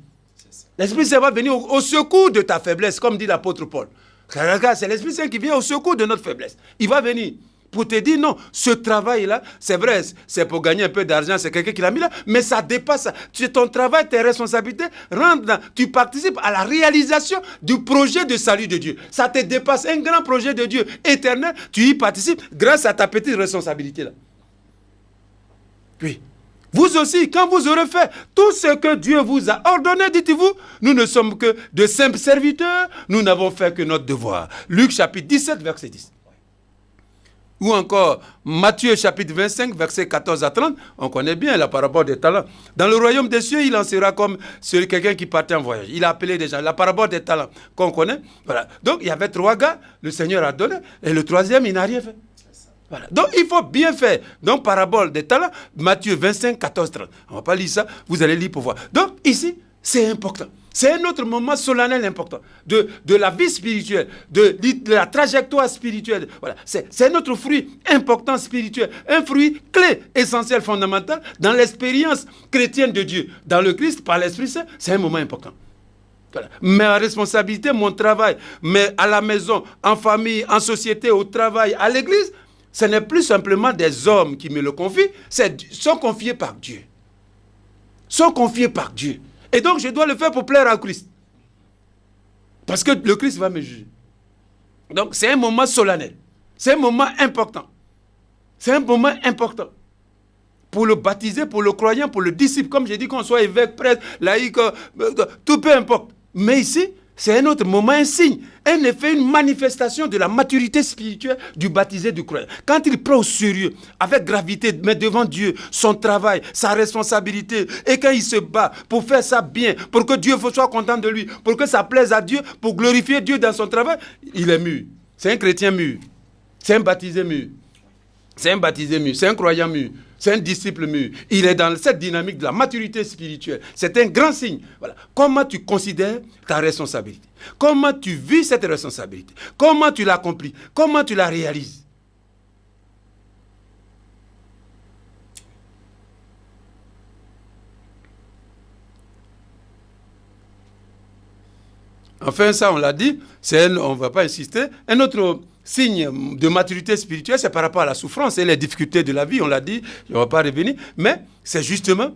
L'Esprit Saint va venir au secours de ta faiblesse, comme dit l'apôtre Paul. C'est l'Esprit Saint qui vient au secours de notre faiblesse. Il va venir pour te dire, non, ce travail-là, c'est vrai, c'est pour gagner un peu d'argent, c'est quelqu'un qui l'a mis là, mais ça dépasse ça. C'est ton travail, tes responsabilités, tu participes à la réalisation du projet de salut de Dieu. Ça te dépasse, un grand projet de Dieu éternel, tu y participes grâce à ta petite responsabilité là. Puis, vous aussi, quand vous aurez fait tout ce que Dieu vous a ordonné, dites-vous, nous ne sommes que de simples serviteurs, nous n'avons fait que notre devoir. Luc chapitre 17, verset 10. Ou encore, Matthieu chapitre 25, versets 14 à 30, on connaît bien la parabole des talents. Dans le royaume des cieux, il en sera comme quelqu'un qui partait en voyage. Il a appelé des gens, la parabole des talents qu'on connaît. Voilà. Donc, il y avait 3 gars, le Seigneur a donné, et le 3e, il n'a rien fait. Voilà. Donc, il faut bien faire. Donc, parabole des talents, Matthieu 25, 14, 30. On ne va pas lire ça, vous allez lire pour voir. Donc, ici, c'est important. C'est un autre moment solennel important de la vie spirituelle, de la trajectoire spirituelle. Voilà. C'est un autre fruit important spirituel, un fruit clé, essentiel, fondamental dans l'expérience chrétienne de Dieu. Dans le Christ, par l'Esprit Saint, c'est un moment important. Voilà. Ma responsabilité, mon travail, mais à la maison, en famille, en société, au travail, à l'église, ce n'est plus simplement des hommes qui me le confient, sont confiés par Dieu. Sont confiés par Dieu. Et donc, je dois le faire pour plaire à Christ. Parce que le Christ va me juger. Donc, c'est un moment solennel. C'est un moment important. C'est un moment important. Pour le baptisé, pour le croyant, pour le disciple. Comme j'ai dit, qu'on soit évêque, prêtre, laïque, tout peu importe. Mais ici, c'est un autre moment, un signe, un effet, une manifestation de la maturité spirituelle du baptisé, du croyant. Quand il prend au sérieux, avec gravité, mais devant Dieu, son travail, sa responsabilité, et quand il se bat pour faire ça bien, pour que Dieu soit content de lui, pour que ça plaise à Dieu, pour glorifier Dieu dans son travail, il est mûr. C'est un chrétien mûr. C'est un baptisé mûr. C'est un baptisé mûr. C'est un croyant mûr. C'est un disciple mûr. Il est dans cette dynamique de la maturité spirituelle. C'est un grand signe. Voilà. Comment tu considères ta responsabilité? Comment tu vis cette responsabilité? Comment tu l'accomplis? Comment tu la réalises? Enfin, ça, on l'a dit, on ne va pas insister. Un autre signe de maturité spirituelle, c'est par rapport à la souffrance et les difficultés de la vie, on l'a dit, on ne va pas revenir, mais c'est justement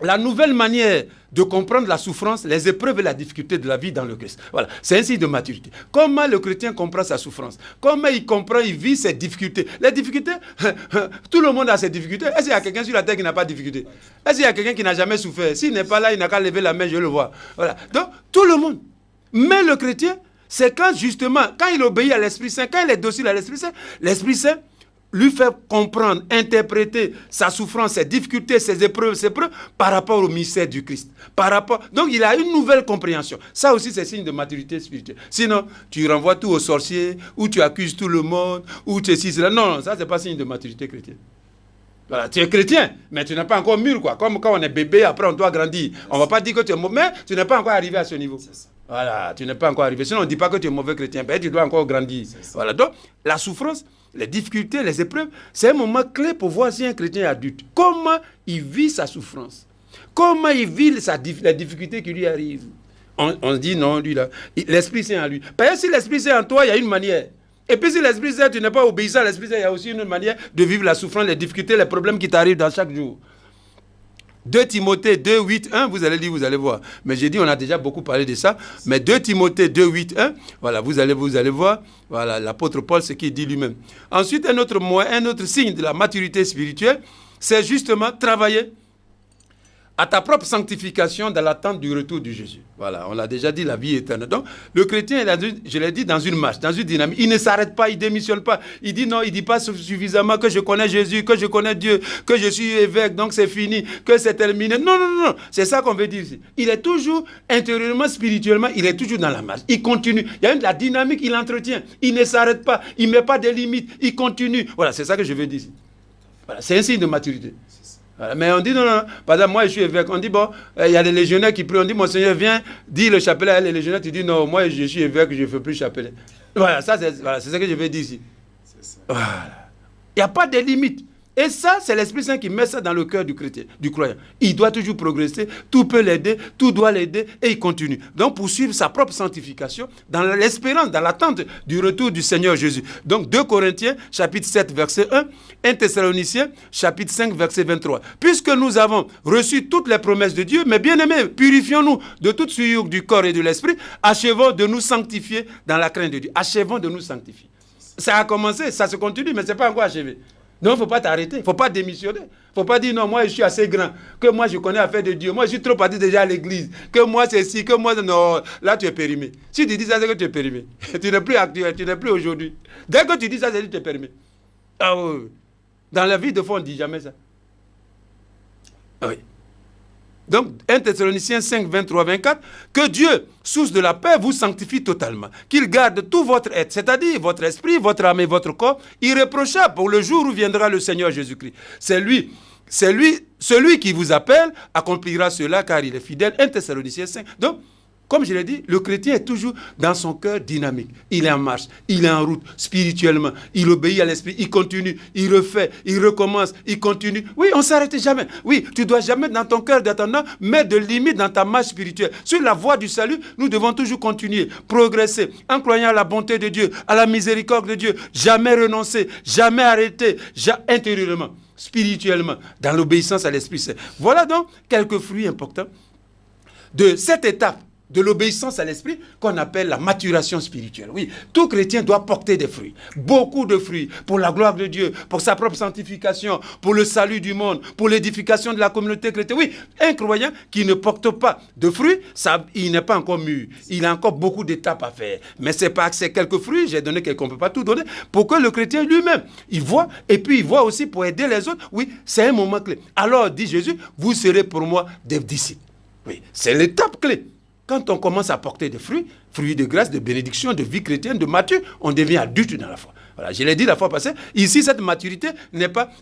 la nouvelle manière de comprendre la souffrance, les épreuves et la difficulté de la vie dans le Christ. Voilà, c'est un signe de maturité. Comment le chrétien comprend sa souffrance? Comment il comprend, il vit ses difficultés? Les difficultés, tout le monde a ses difficultés. Est-ce qu'il y a quelqu'un sur la terre qui n'a pas de difficultés? Est-ce qu'il y a quelqu'un qui n'a jamais souffert? S'il n'est pas là, il n'a qu'à lever la main, je le vois. Voilà, donc tout le monde. Mais le chrétien, c'est quand justement, quand il obéit à l'Esprit Saint, quand il est docile à l'Esprit Saint lui fait comprendre, interpréter sa souffrance, ses difficultés, ses épreuves par rapport au mystère du Christ. Donc il a une nouvelle compréhension. Ça aussi, c'est signe de maturité spirituelle. Sinon, tu renvoies tout aux sorciers, ou tu accuses tout le monde, ou tu es ci, cela. Non, ça, c'est pas signe de maturité chrétienne. Voilà, tu es chrétien, mais tu n'es pas encore mûr, quoi. Comme quand on est bébé, après on doit grandir. On ne va pas dire que tu es mauvais, mais tu n'es pas encore arrivé à ce niveau. Voilà, tu n'es pas encore arrivé. Sinon, on ne dit pas que tu es mauvais chrétien, mais tu dois encore grandir. Voilà, donc la souffrance, les difficultés, les épreuves, c'est un moment clé pour voir si un chrétien est adulte. Comment il vit sa souffrance? Comment il vit les difficultés qui lui arrivent? On se dit non, lui là, l'Esprit Saint en lui. Parce que si l'Esprit Saint en toi, il y a une manière. Et puis si l'Esprit Saint, tu n'es pas obéissant à l'Esprit Saint, il y a aussi une manière de vivre la souffrance, les difficultés, les problèmes qui t'arrivent dans chaque jour. 2 Timothée 2, 8, 1, vous allez lire, vous allez voir. Mais j'ai dit, on a déjà beaucoup parlé de ça. Mais 2 Timothée 2, 8, 1, voilà, vous allez voir, voilà, l'apôtre Paul, ce qu'il dit lui-même. Ensuite, un autre signe de la maturité spirituelle, c'est justement travailler à ta propre sanctification dans l'attente du retour de Jésus. Voilà, on l'a déjà dit, la vie éternelle. Donc, le chrétien, je l'ai dit, dans une marche, dans une dynamique. Il ne s'arrête pas, il ne démissionne pas. Il dit non, il ne dit pas suffisamment que je connais Jésus, que je connais Dieu, que je suis évêque, donc c'est fini, que c'est terminé. Non, non, non, c'est ça qu'on veut dire ici. Il est toujours, intérieurement, spirituellement, il est toujours dans la marche. Il continue. Il y a la dynamique, il entretient. Il ne s'arrête pas, il ne met pas de limites, il continue. Voilà, c'est ça que je veux dire ici. Voilà, c'est un signe de maturité. Voilà. Mais on dit non, non. Par exemple, moi je suis évêque. On dit bon, il y a des légionnaires qui prient. On dit Monseigneur, viens, dis le chapelet à les légionnaires. Tu dis non, moi je suis évêque, je ne fais plus chapelet. Voilà, ça c'est ce que je vais dire ici. Voilà. Il n'y a pas de limite. Et ça, c'est l'Esprit Saint qui met ça dans le cœur du chrétien, du croyant. Il doit toujours progresser, tout peut l'aider, tout doit l'aider, et il continue. Donc, poursuivre sa propre sanctification dans l'espérance, dans l'attente du retour du Seigneur Jésus. Donc, 2 Corinthiens, chapitre 7, verset 1, 1 Thessaloniciens, chapitre 5, verset 23. Puisque nous avons reçu toutes les promesses de Dieu, mais bien aimés, purifions-nous de toute souillure du corps et de l'esprit, achevons de nous sanctifier dans la crainte de Dieu. Achevons de nous sanctifier. Ça a commencé, ça se continue, mais ce n'est pas encore achevé. Donc, il ne faut pas t'arrêter, il ne faut pas démissionner. Il ne faut pas dire non, moi je suis assez grand, que moi je connais l'affaire de Dieu, moi je suis trop parti déjà à l'église, que moi c'est ci, que moi non, là tu es périmé. Si tu dis ça, c'est que tu es périmé. Tu n'es plus actuel, tu n'es plus aujourd'hui. Dès que tu dis ça, c'est que tu es périmé. Ah oui. Dans la vie de foi, on ne dit jamais ça. Ah oui. Donc, 1 Thessaloniciens 5, 23, 24, que Dieu, source de la paix, vous sanctifie totalement. Qu'il garde tout votre être, c'est-à-dire votre esprit, votre âme et votre corps, irréprochable pour le jour où viendra le Seigneur Jésus-Christ. Celui qui vous appelle accomplira cela car il est fidèle. 1 Thessaloniciens 5. Donc, comme je l'ai dit, le chrétien est toujours dans son cœur dynamique. Il est en marche, il est en route spirituellement. Il obéit à l'esprit, il continue, il refait, il recommence, il continue. Oui, on ne s'arrête jamais. Oui, tu ne dois jamais dans ton cœur d'attendant mettre de limites dans ta marche spirituelle. Sur la voie du salut, nous devons toujours continuer, progresser, en croyant à la bonté de Dieu, à la miséricorde de Dieu. Jamais renoncer, jamais arrêter, intérieurement, spirituellement, dans l'obéissance à l'Esprit Saint. Voilà donc quelques fruits importants de cette étape de l'obéissance à l'esprit qu'on appelle la maturation spirituelle. Oui, tout chrétien doit porter des fruits, beaucoup de fruits, pour la gloire de Dieu, pour sa propre sanctification, pour le salut du monde, pour l'édification de la communauté chrétienne. Oui, un croyant qui ne porte pas de fruits, il n'est pas encore mûr. Il a encore beaucoup d'étapes à faire. Mais c'est pas que c'est quelques fruits, j'ai donné quelques, on ne peut pas tout donner, pour que le chrétien lui-même, il voit, et puis il voit aussi pour aider les autres. Oui, c'est un moment clé. Alors, dit Jésus, vous serez pour moi des disciples. Oui, c'est l'étape clé. Quand on commence à porter des fruits, fruits de grâce, de bénédiction, de vie chrétienne, de mature, on devient adulte dans la foi. Voilà, je l'ai dit la fois passée, ici cette maturité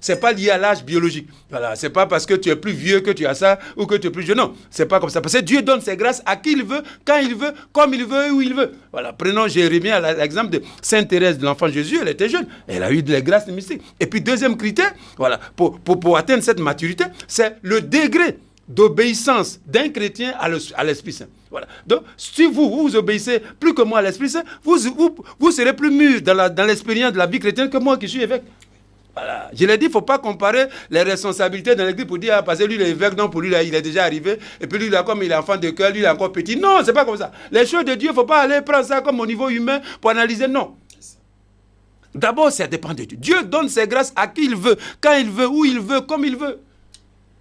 c'est pas lié à l'âge biologique. Voilà, c'est pas parce que tu es plus vieux que tu as ça ou que tu es plus jeune. Non, c'est pas comme ça. Parce que Dieu donne ses grâces à qui il veut, quand il veut, comme il veut, où il veut. Voilà, prenons Jérémie à l'exemple de Sainte Thérèse de l'Enfant Jésus, elle était jeune, elle a eu des grâces mystiques. Et puis deuxième critère, voilà, pour atteindre cette maturité, c'est le degré d'obéissance d'un chrétien à l'Esprit Saint. Voilà. Donc, si vous obéissez plus que moi à l'Esprit Saint, vous serez plus mûr dans l'expérience de la vie chrétienne que moi qui suis évêque. Voilà. Je l'ai dit, il ne faut pas comparer les responsabilités dans l'église pour dire, parce que lui, il est évêque, donc pour lui, il est déjà arrivé, et puis lui, comme il est enfant de cœur, lui, il est encore petit. Non, c'est pas comme ça. Les choses de Dieu, il ne faut pas aller prendre ça comme au niveau humain pour analyser, non. D'abord, ça dépend de Dieu. Dieu donne ses grâces à qui il veut, quand il veut, où il veut, comme il veut.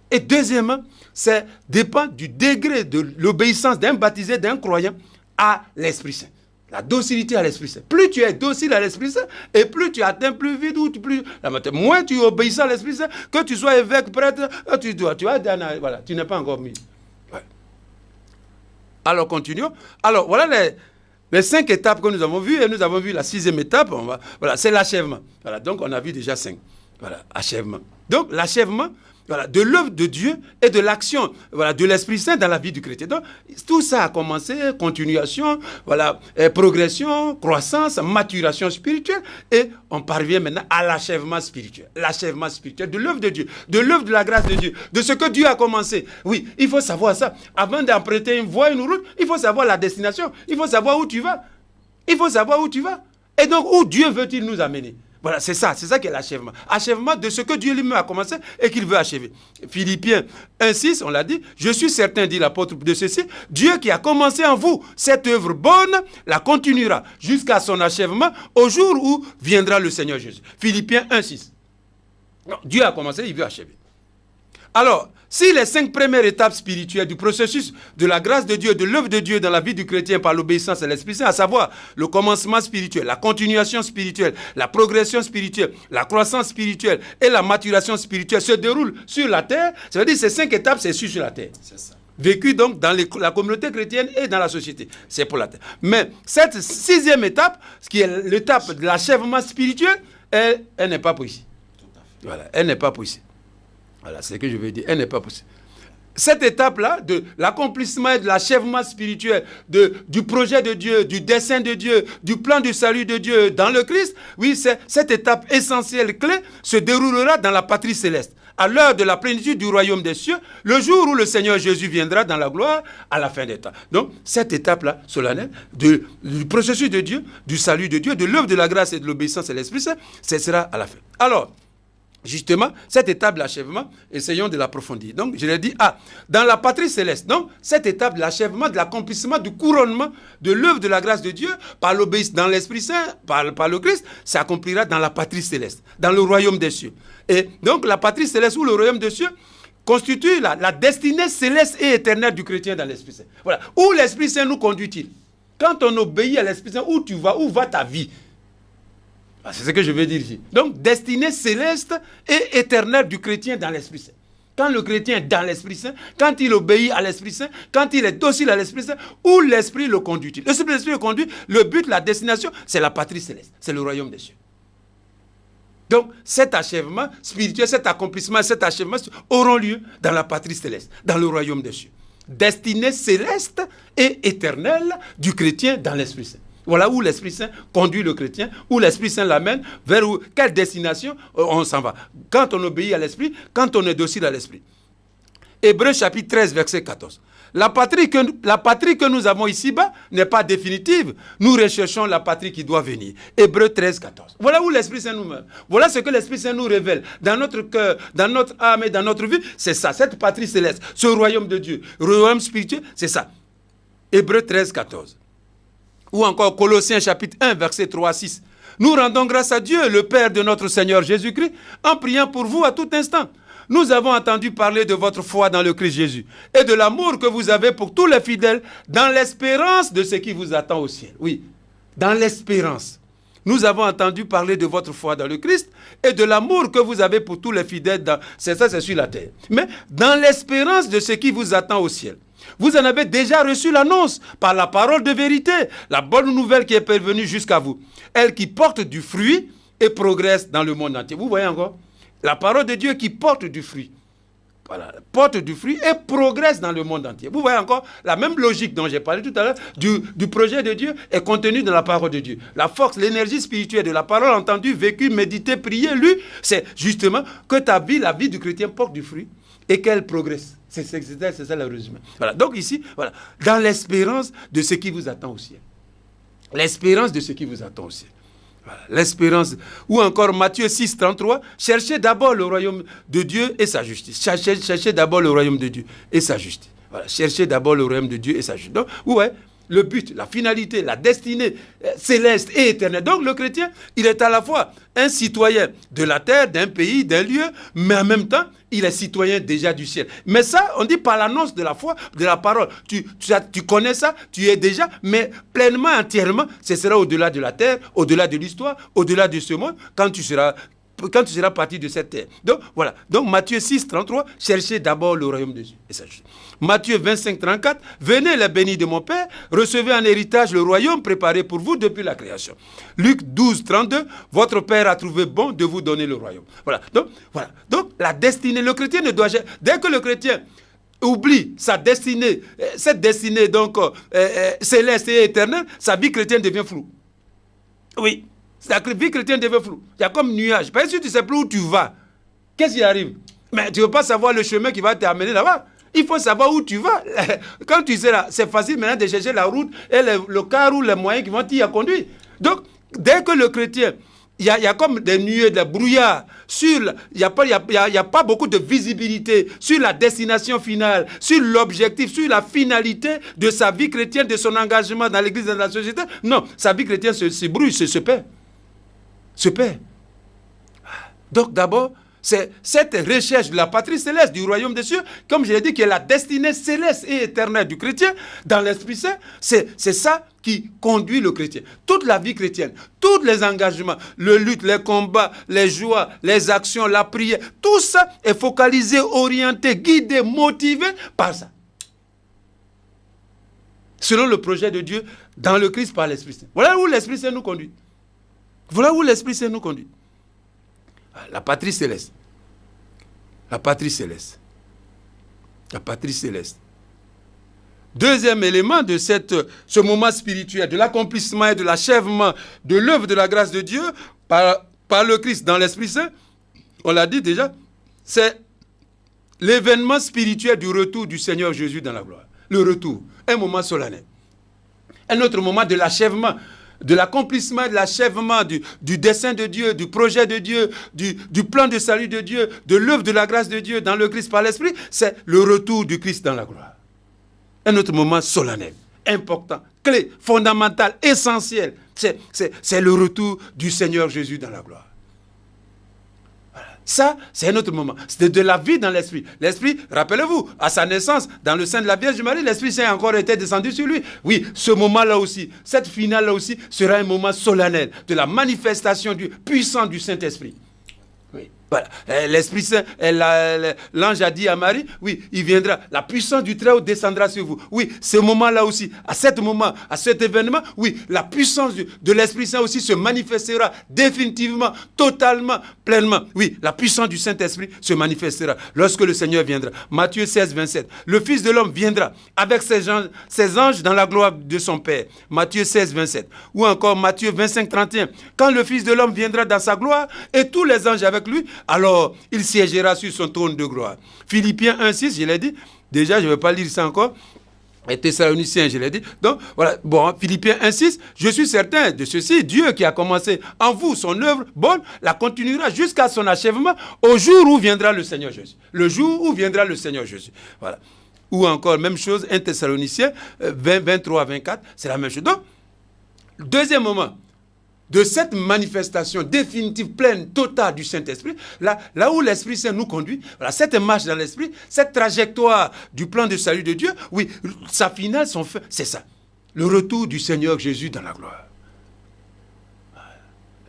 Et deuxièmement, ça dépend du degré de l'obéissance d'un baptisé, d'un croyant à l'Esprit Saint. La docilité à l'Esprit Saint. Plus tu es docile à l'Esprit Saint, et plus tu atteins plus vite, moins tu obéis à l'Esprit Saint, que tu sois évêque, prêtre, voilà, tu n'es pas encore mis. Ouais. Alors, continuons. Alors, voilà les 5 étapes que nous avons vues, et nous avons vu la 6e étape, voilà, c'est l'achèvement. Voilà, donc on a vu déjà 5. Voilà, achèvement. Donc, l'achèvement, voilà, de l'œuvre de Dieu et de l'action, voilà, de l'Esprit Saint dans la vie du chrétien. Donc, tout ça a commencé, continuation, voilà, progression, croissance, maturation spirituelle, et on parvient maintenant à l'achèvement spirituel. L'achèvement spirituel de l'œuvre de Dieu, de l'œuvre de la grâce de Dieu, de ce que Dieu a commencé. Oui, il faut savoir ça. Avant d'emprunter une voie, une route, il faut savoir la destination. Il faut savoir où tu vas. Il faut savoir où tu vas. Et donc, où Dieu veut-il nous amener? Voilà, c'est ça qui est l'achèvement. Achèvement de ce que Dieu lui-même a commencé et qu'il veut achever. Philippiens 1,6, on l'a dit, je suis certain, dit l'apôtre de ceci, Dieu qui a commencé en vous cette œuvre bonne, la continuera jusqu'à son achèvement au jour où viendra le Seigneur Jésus. Philippiens 1,6. Dieu a commencé, il veut achever. Alors, si les 5 premières étapes spirituelles du processus de la grâce de Dieu, de l'œuvre de Dieu dans la vie du chrétien par l'obéissance à l'Esprit Saint, à savoir le commencement spirituel, la continuation spirituelle, la progression spirituelle, la croissance spirituelle et la maturation spirituelle se déroulent sur la terre, ça veut dire que ces 5 étapes, c'est sur la terre. C'est ça. Vécu donc dans la communauté chrétienne et dans la société. C'est pour la terre. Mais cette 6e étape, ce qui est l'étape de l'achèvement spirituel, elle n'est pas pour ici. Tout à fait. Voilà, elle n'est pas pour ici. Voilà, c'est ce que je veux dire. Elle n'est pas possible. Cette étape-là, de l'accomplissement et de l'achèvement spirituel du projet de Dieu, du dessein de Dieu, du plan du salut de Dieu dans le Christ, oui, cette étape essentielle, clé, se déroulera dans la patrie céleste, à l'heure de la plénitude du royaume des cieux, le jour où le Seigneur Jésus viendra dans la gloire à la fin des temps. Donc, cette étape-là, solennelle, du processus de Dieu, du salut de Dieu, de l'œuvre de la grâce et de l'obéissance à l'Esprit Saint, ce sera à la fin. Alors, justement, cette étape de l'achèvement, essayons de l'approfondir. Donc, je l'ai dit, dans la patrie céleste, donc, cette étape de l'achèvement, de l'accomplissement, du couronnement de l'œuvre de la grâce de Dieu, par l'obéissance dans l'Esprit Saint, par le Christ, s'accomplira dans la patrie céleste, dans le royaume des cieux. Et donc, la patrie céleste ou le royaume des cieux constitue la destinée céleste et éternelle du chrétien dans l'Esprit Saint. Voilà. Où l'Esprit Saint nous conduit-il? Quand on obéit à l'Esprit Saint, où tu vas? Où va ta vie? C'est ce que je veux dire ici. Donc, destinée céleste et éternelle du chrétien dans l'Esprit Saint. Quand le chrétien est dans l'Esprit Saint, quand il obéit à l'Esprit Saint, quand il est docile à l'Esprit Saint, où l'Esprit le conduit. L'Esprit le conduit, le but, la destination, c'est la patrie céleste, c'est le royaume des cieux. Donc, cet achèvement spirituel, cet accomplissement, cet achèvement auront lieu dans la patrie céleste, dans le royaume des cieux. Destinée céleste et éternelle du chrétien dans l'Esprit Saint. Voilà où l'Esprit Saint conduit le chrétien, où l'Esprit Saint l'amène, vers quelle destination on s'en va. Quand on obéit à l'Esprit, quand on est docile à l'Esprit. Hébreux chapitre 13, verset 14. La patrie que nous avons ici-bas n'est pas définitive. Nous recherchons la patrie qui doit venir. Hébreux 13, 14. Voilà où l'Esprit Saint nous mène. Voilà ce que l'Esprit Saint nous révèle. Dans notre cœur, dans notre âme et dans notre vie, c'est ça. Cette patrie céleste, ce royaume de Dieu, royaume spirituel, c'est ça. Hébreux 13, 14. Ou encore Colossiens chapitre 1, verset 3 à 6. Nous rendons grâce à Dieu, le Père de notre Seigneur Jésus-Christ, en priant pour vous à tout instant. Nous avons entendu parler de votre foi dans le Christ Jésus et de l'amour que vous avez pour tous les fidèles dans l'espérance de ce qui vous attend au ciel. Oui, dans l'espérance. Nous avons entendu parler de votre foi dans le Christ et de l'amour que vous avez pour tous les fidèles. C'est sur la terre. Mais dans l'espérance de ce qui vous attend au ciel. Vous en avez déjà reçu l'annonce par la parole de vérité, la bonne nouvelle qui est parvenue jusqu'à vous. Elle qui porte du fruit et progresse dans le monde entier. Vous voyez encore? La parole de Dieu qui porte du fruit. Voilà, porte du fruit et progresse dans le monde entier. Vous voyez encore la même logique dont j'ai parlé tout à l'heure du projet de Dieu est contenue dans la parole de Dieu. La force, l'énergie spirituelle de la parole entendue, vécue, méditée, priée, lue, c'est justement que ta vie, la vie du chrétien porte du fruit et qu'elle progresse. C'est ça le résumé. Voilà. Donc ici, voilà, dans l'espérance de ce qui vous attend au ciel. L'espérance de ce qui vous attend au ciel. Voilà, l'espérance. Ou encore Matthieu 6, 33, cherchez d'abord le royaume de Dieu et sa justice. Cherchez d'abord le royaume de Dieu et sa justice. Voilà, cherchez d'abord le royaume de Dieu et sa justice. Donc, ouais, le but, la finalité, la destinée céleste et éternelle. Donc le chrétien, il est à la fois un citoyen de la terre, d'un pays, d'un lieu, mais en même temps, il est citoyen déjà du ciel. Mais ça, on dit par l'annonce de la foi, de la parole. Tu connais ça, tu es déjà, mais pleinement, entièrement, ce sera au-delà de la terre, au-delà de l'histoire, au-delà de ce monde, quand tu seras parti de cette terre. Donc, voilà. Donc, Matthieu 6, 33, cherchez d'abord le royaume de Dieu. Et ça, Matthieu 25, 34, venez les bénis de mon Père, recevez en héritage le royaume préparé pour vous depuis la création. Luc 12, 32, votre Père a trouvé bon de vous donner le royaume. Voilà. Donc, la destinée, le chrétien ne doit jamais, dès que le chrétien oublie sa destinée, cette destinée donc céleste et éternelle, sa vie chrétienne devient floue. Oui. La vie chrétienne devient floue. Il y a comme nuage. Parce que si tu ne sais plus où tu vas, qu'est-ce qui arrive? Mais tu ne veux pas savoir le chemin qui va t'amener là-bas. Il faut savoir où tu vas. Quand tu sais là, c'est facile maintenant de chercher la route et le car ou les moyens qui vont t'y conduire. Donc, dès que le chrétien, il y a comme des nuées, des brouillards, il n'y a pas beaucoup de visibilité sur la destination finale, sur l'objectif, sur la finalité de sa vie chrétienne, de son engagement dans l'église et dans la société. Non, sa vie chrétienne se brouille, se perd. Se perd. Donc d'abord, c'est cette recherche de la patrie céleste, du royaume des cieux, comme je l'ai dit, qui est la destinée céleste et éternelle du chrétien, dans l'Esprit Saint, c'est ça qui conduit le chrétien. Toute la vie chrétienne, tous les engagements, le lutte, les combats, les joies, les actions, la prière, tout ça est focalisé, orienté, guidé, motivé par ça. Selon le projet de Dieu, dans le Christ par l'Esprit Saint. Voilà où l'Esprit Saint nous conduit. Voilà où l'Esprit Saint nous conduit. La patrie céleste. La patrie céleste. La patrie céleste. Deuxième élément de ce moment spirituel, de l'accomplissement et de l'achèvement de l'œuvre de la grâce de Dieu par le Christ dans l'Esprit Saint, on l'a dit déjà, c'est l'événement spirituel du retour du Seigneur Jésus dans la gloire. Le retour, un moment solennel. Un autre moment de l'achèvement, de l'accomplissement et de l'achèvement du dessein de Dieu, du projet de Dieu, du plan de salut de Dieu, de l'œuvre de la grâce de Dieu dans le Christ par l'Esprit, c'est le retour du Christ dans la gloire. Un autre moment solennel, important, clé, fondamental, essentiel. C'est le retour du Seigneur Jésus dans la gloire. Voilà. Ça, c'est un autre moment. C'est de la vie dans l'Esprit. L'Esprit, rappelez-vous, à sa naissance, dans le sein de la Vierge Marie, l'Esprit Saint a encore été descendu sur lui. Oui, ce moment-là aussi, cette finale-là aussi, sera un moment solennel de la manifestation puissante du Saint-Esprit. Oui. Voilà. L'Esprit Saint, l'ange a dit à Marie, oui, il viendra, la puissance du Très-Haut descendra sur vous. Oui, ce moment-là aussi, à cet moment, à cet événement, oui, la puissance de l'Esprit Saint aussi se manifestera définitivement, totalement, pleinement. Oui, la puissance du Saint-Esprit se manifestera lorsque le Seigneur viendra. Matthieu 16, 27. Le Fils de l'homme viendra avec ses anges dans la gloire de son Père. Matthieu 16, 27. Ou encore Matthieu 25, 31. Quand le Fils de l'homme viendra dans sa gloire et tous les anges avec lui, alors il siégera sur son trône de gloire. Philippiens 1, 6, je l'ai dit. Déjà, je ne vais pas lire ça encore. Et Thessaloniciens, je l'ai dit. Donc, voilà. Bon, Philippiens 1, 6, je suis certain de ceci. Dieu qui a commencé en vous son œuvre bonne, la continuera jusqu'à son achèvement au jour où viendra le Seigneur Jésus. Le jour où viendra le Seigneur Jésus. Voilà. Ou encore, même chose, 1 Thessaloniciens 20, 23, 24, c'est la même chose. Donc, deuxième moment de cette manifestation définitive, pleine, totale du Saint-Esprit, là où l'Esprit Saint nous conduit, voilà, cette marche dans l'Esprit, cette trajectoire du plan de salut de Dieu, oui, sa finale, son fin, c'est ça. Le retour du Seigneur Jésus dans la gloire.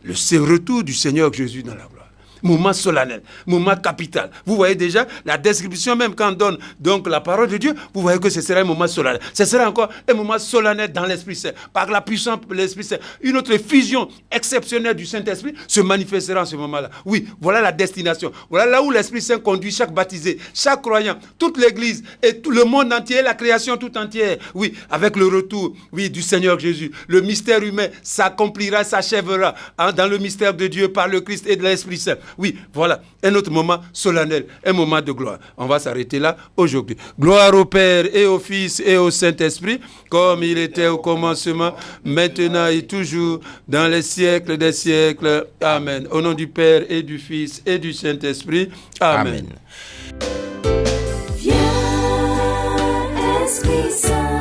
Le retour du Seigneur Jésus dans la gloire. Moment solennel, moment capital. Vous voyez déjà la description même quand on donne donc la parole de Dieu, vous voyez que ce sera un moment solennel. Ce sera encore un moment solennel dans l'Esprit Saint. Par la puissance de l'Esprit Saint, une autre fusion exceptionnelle du Saint-Esprit se manifestera en ce moment-là. Oui, voilà la destination. Voilà là où l'Esprit Saint conduit chaque baptisé, chaque croyant, toute l'Église et tout le monde entier, la création tout entière. Oui, avec le retour, oui, du Seigneur Jésus. Le mystère humain s'accomplira, s'achèvera dans le mystère de Dieu par le Christ et de l'Esprit Saint. Oui, voilà, un autre moment solennel, un moment de gloire. On va s'arrêter là aujourd'hui. Gloire au Père et au Fils et au Saint-Esprit, comme il était au commencement, maintenant et toujours, dans les siècles des siècles. Amen. Au nom du Père et du Fils et du Saint-Esprit. Amen. Viens, Esprit Saint.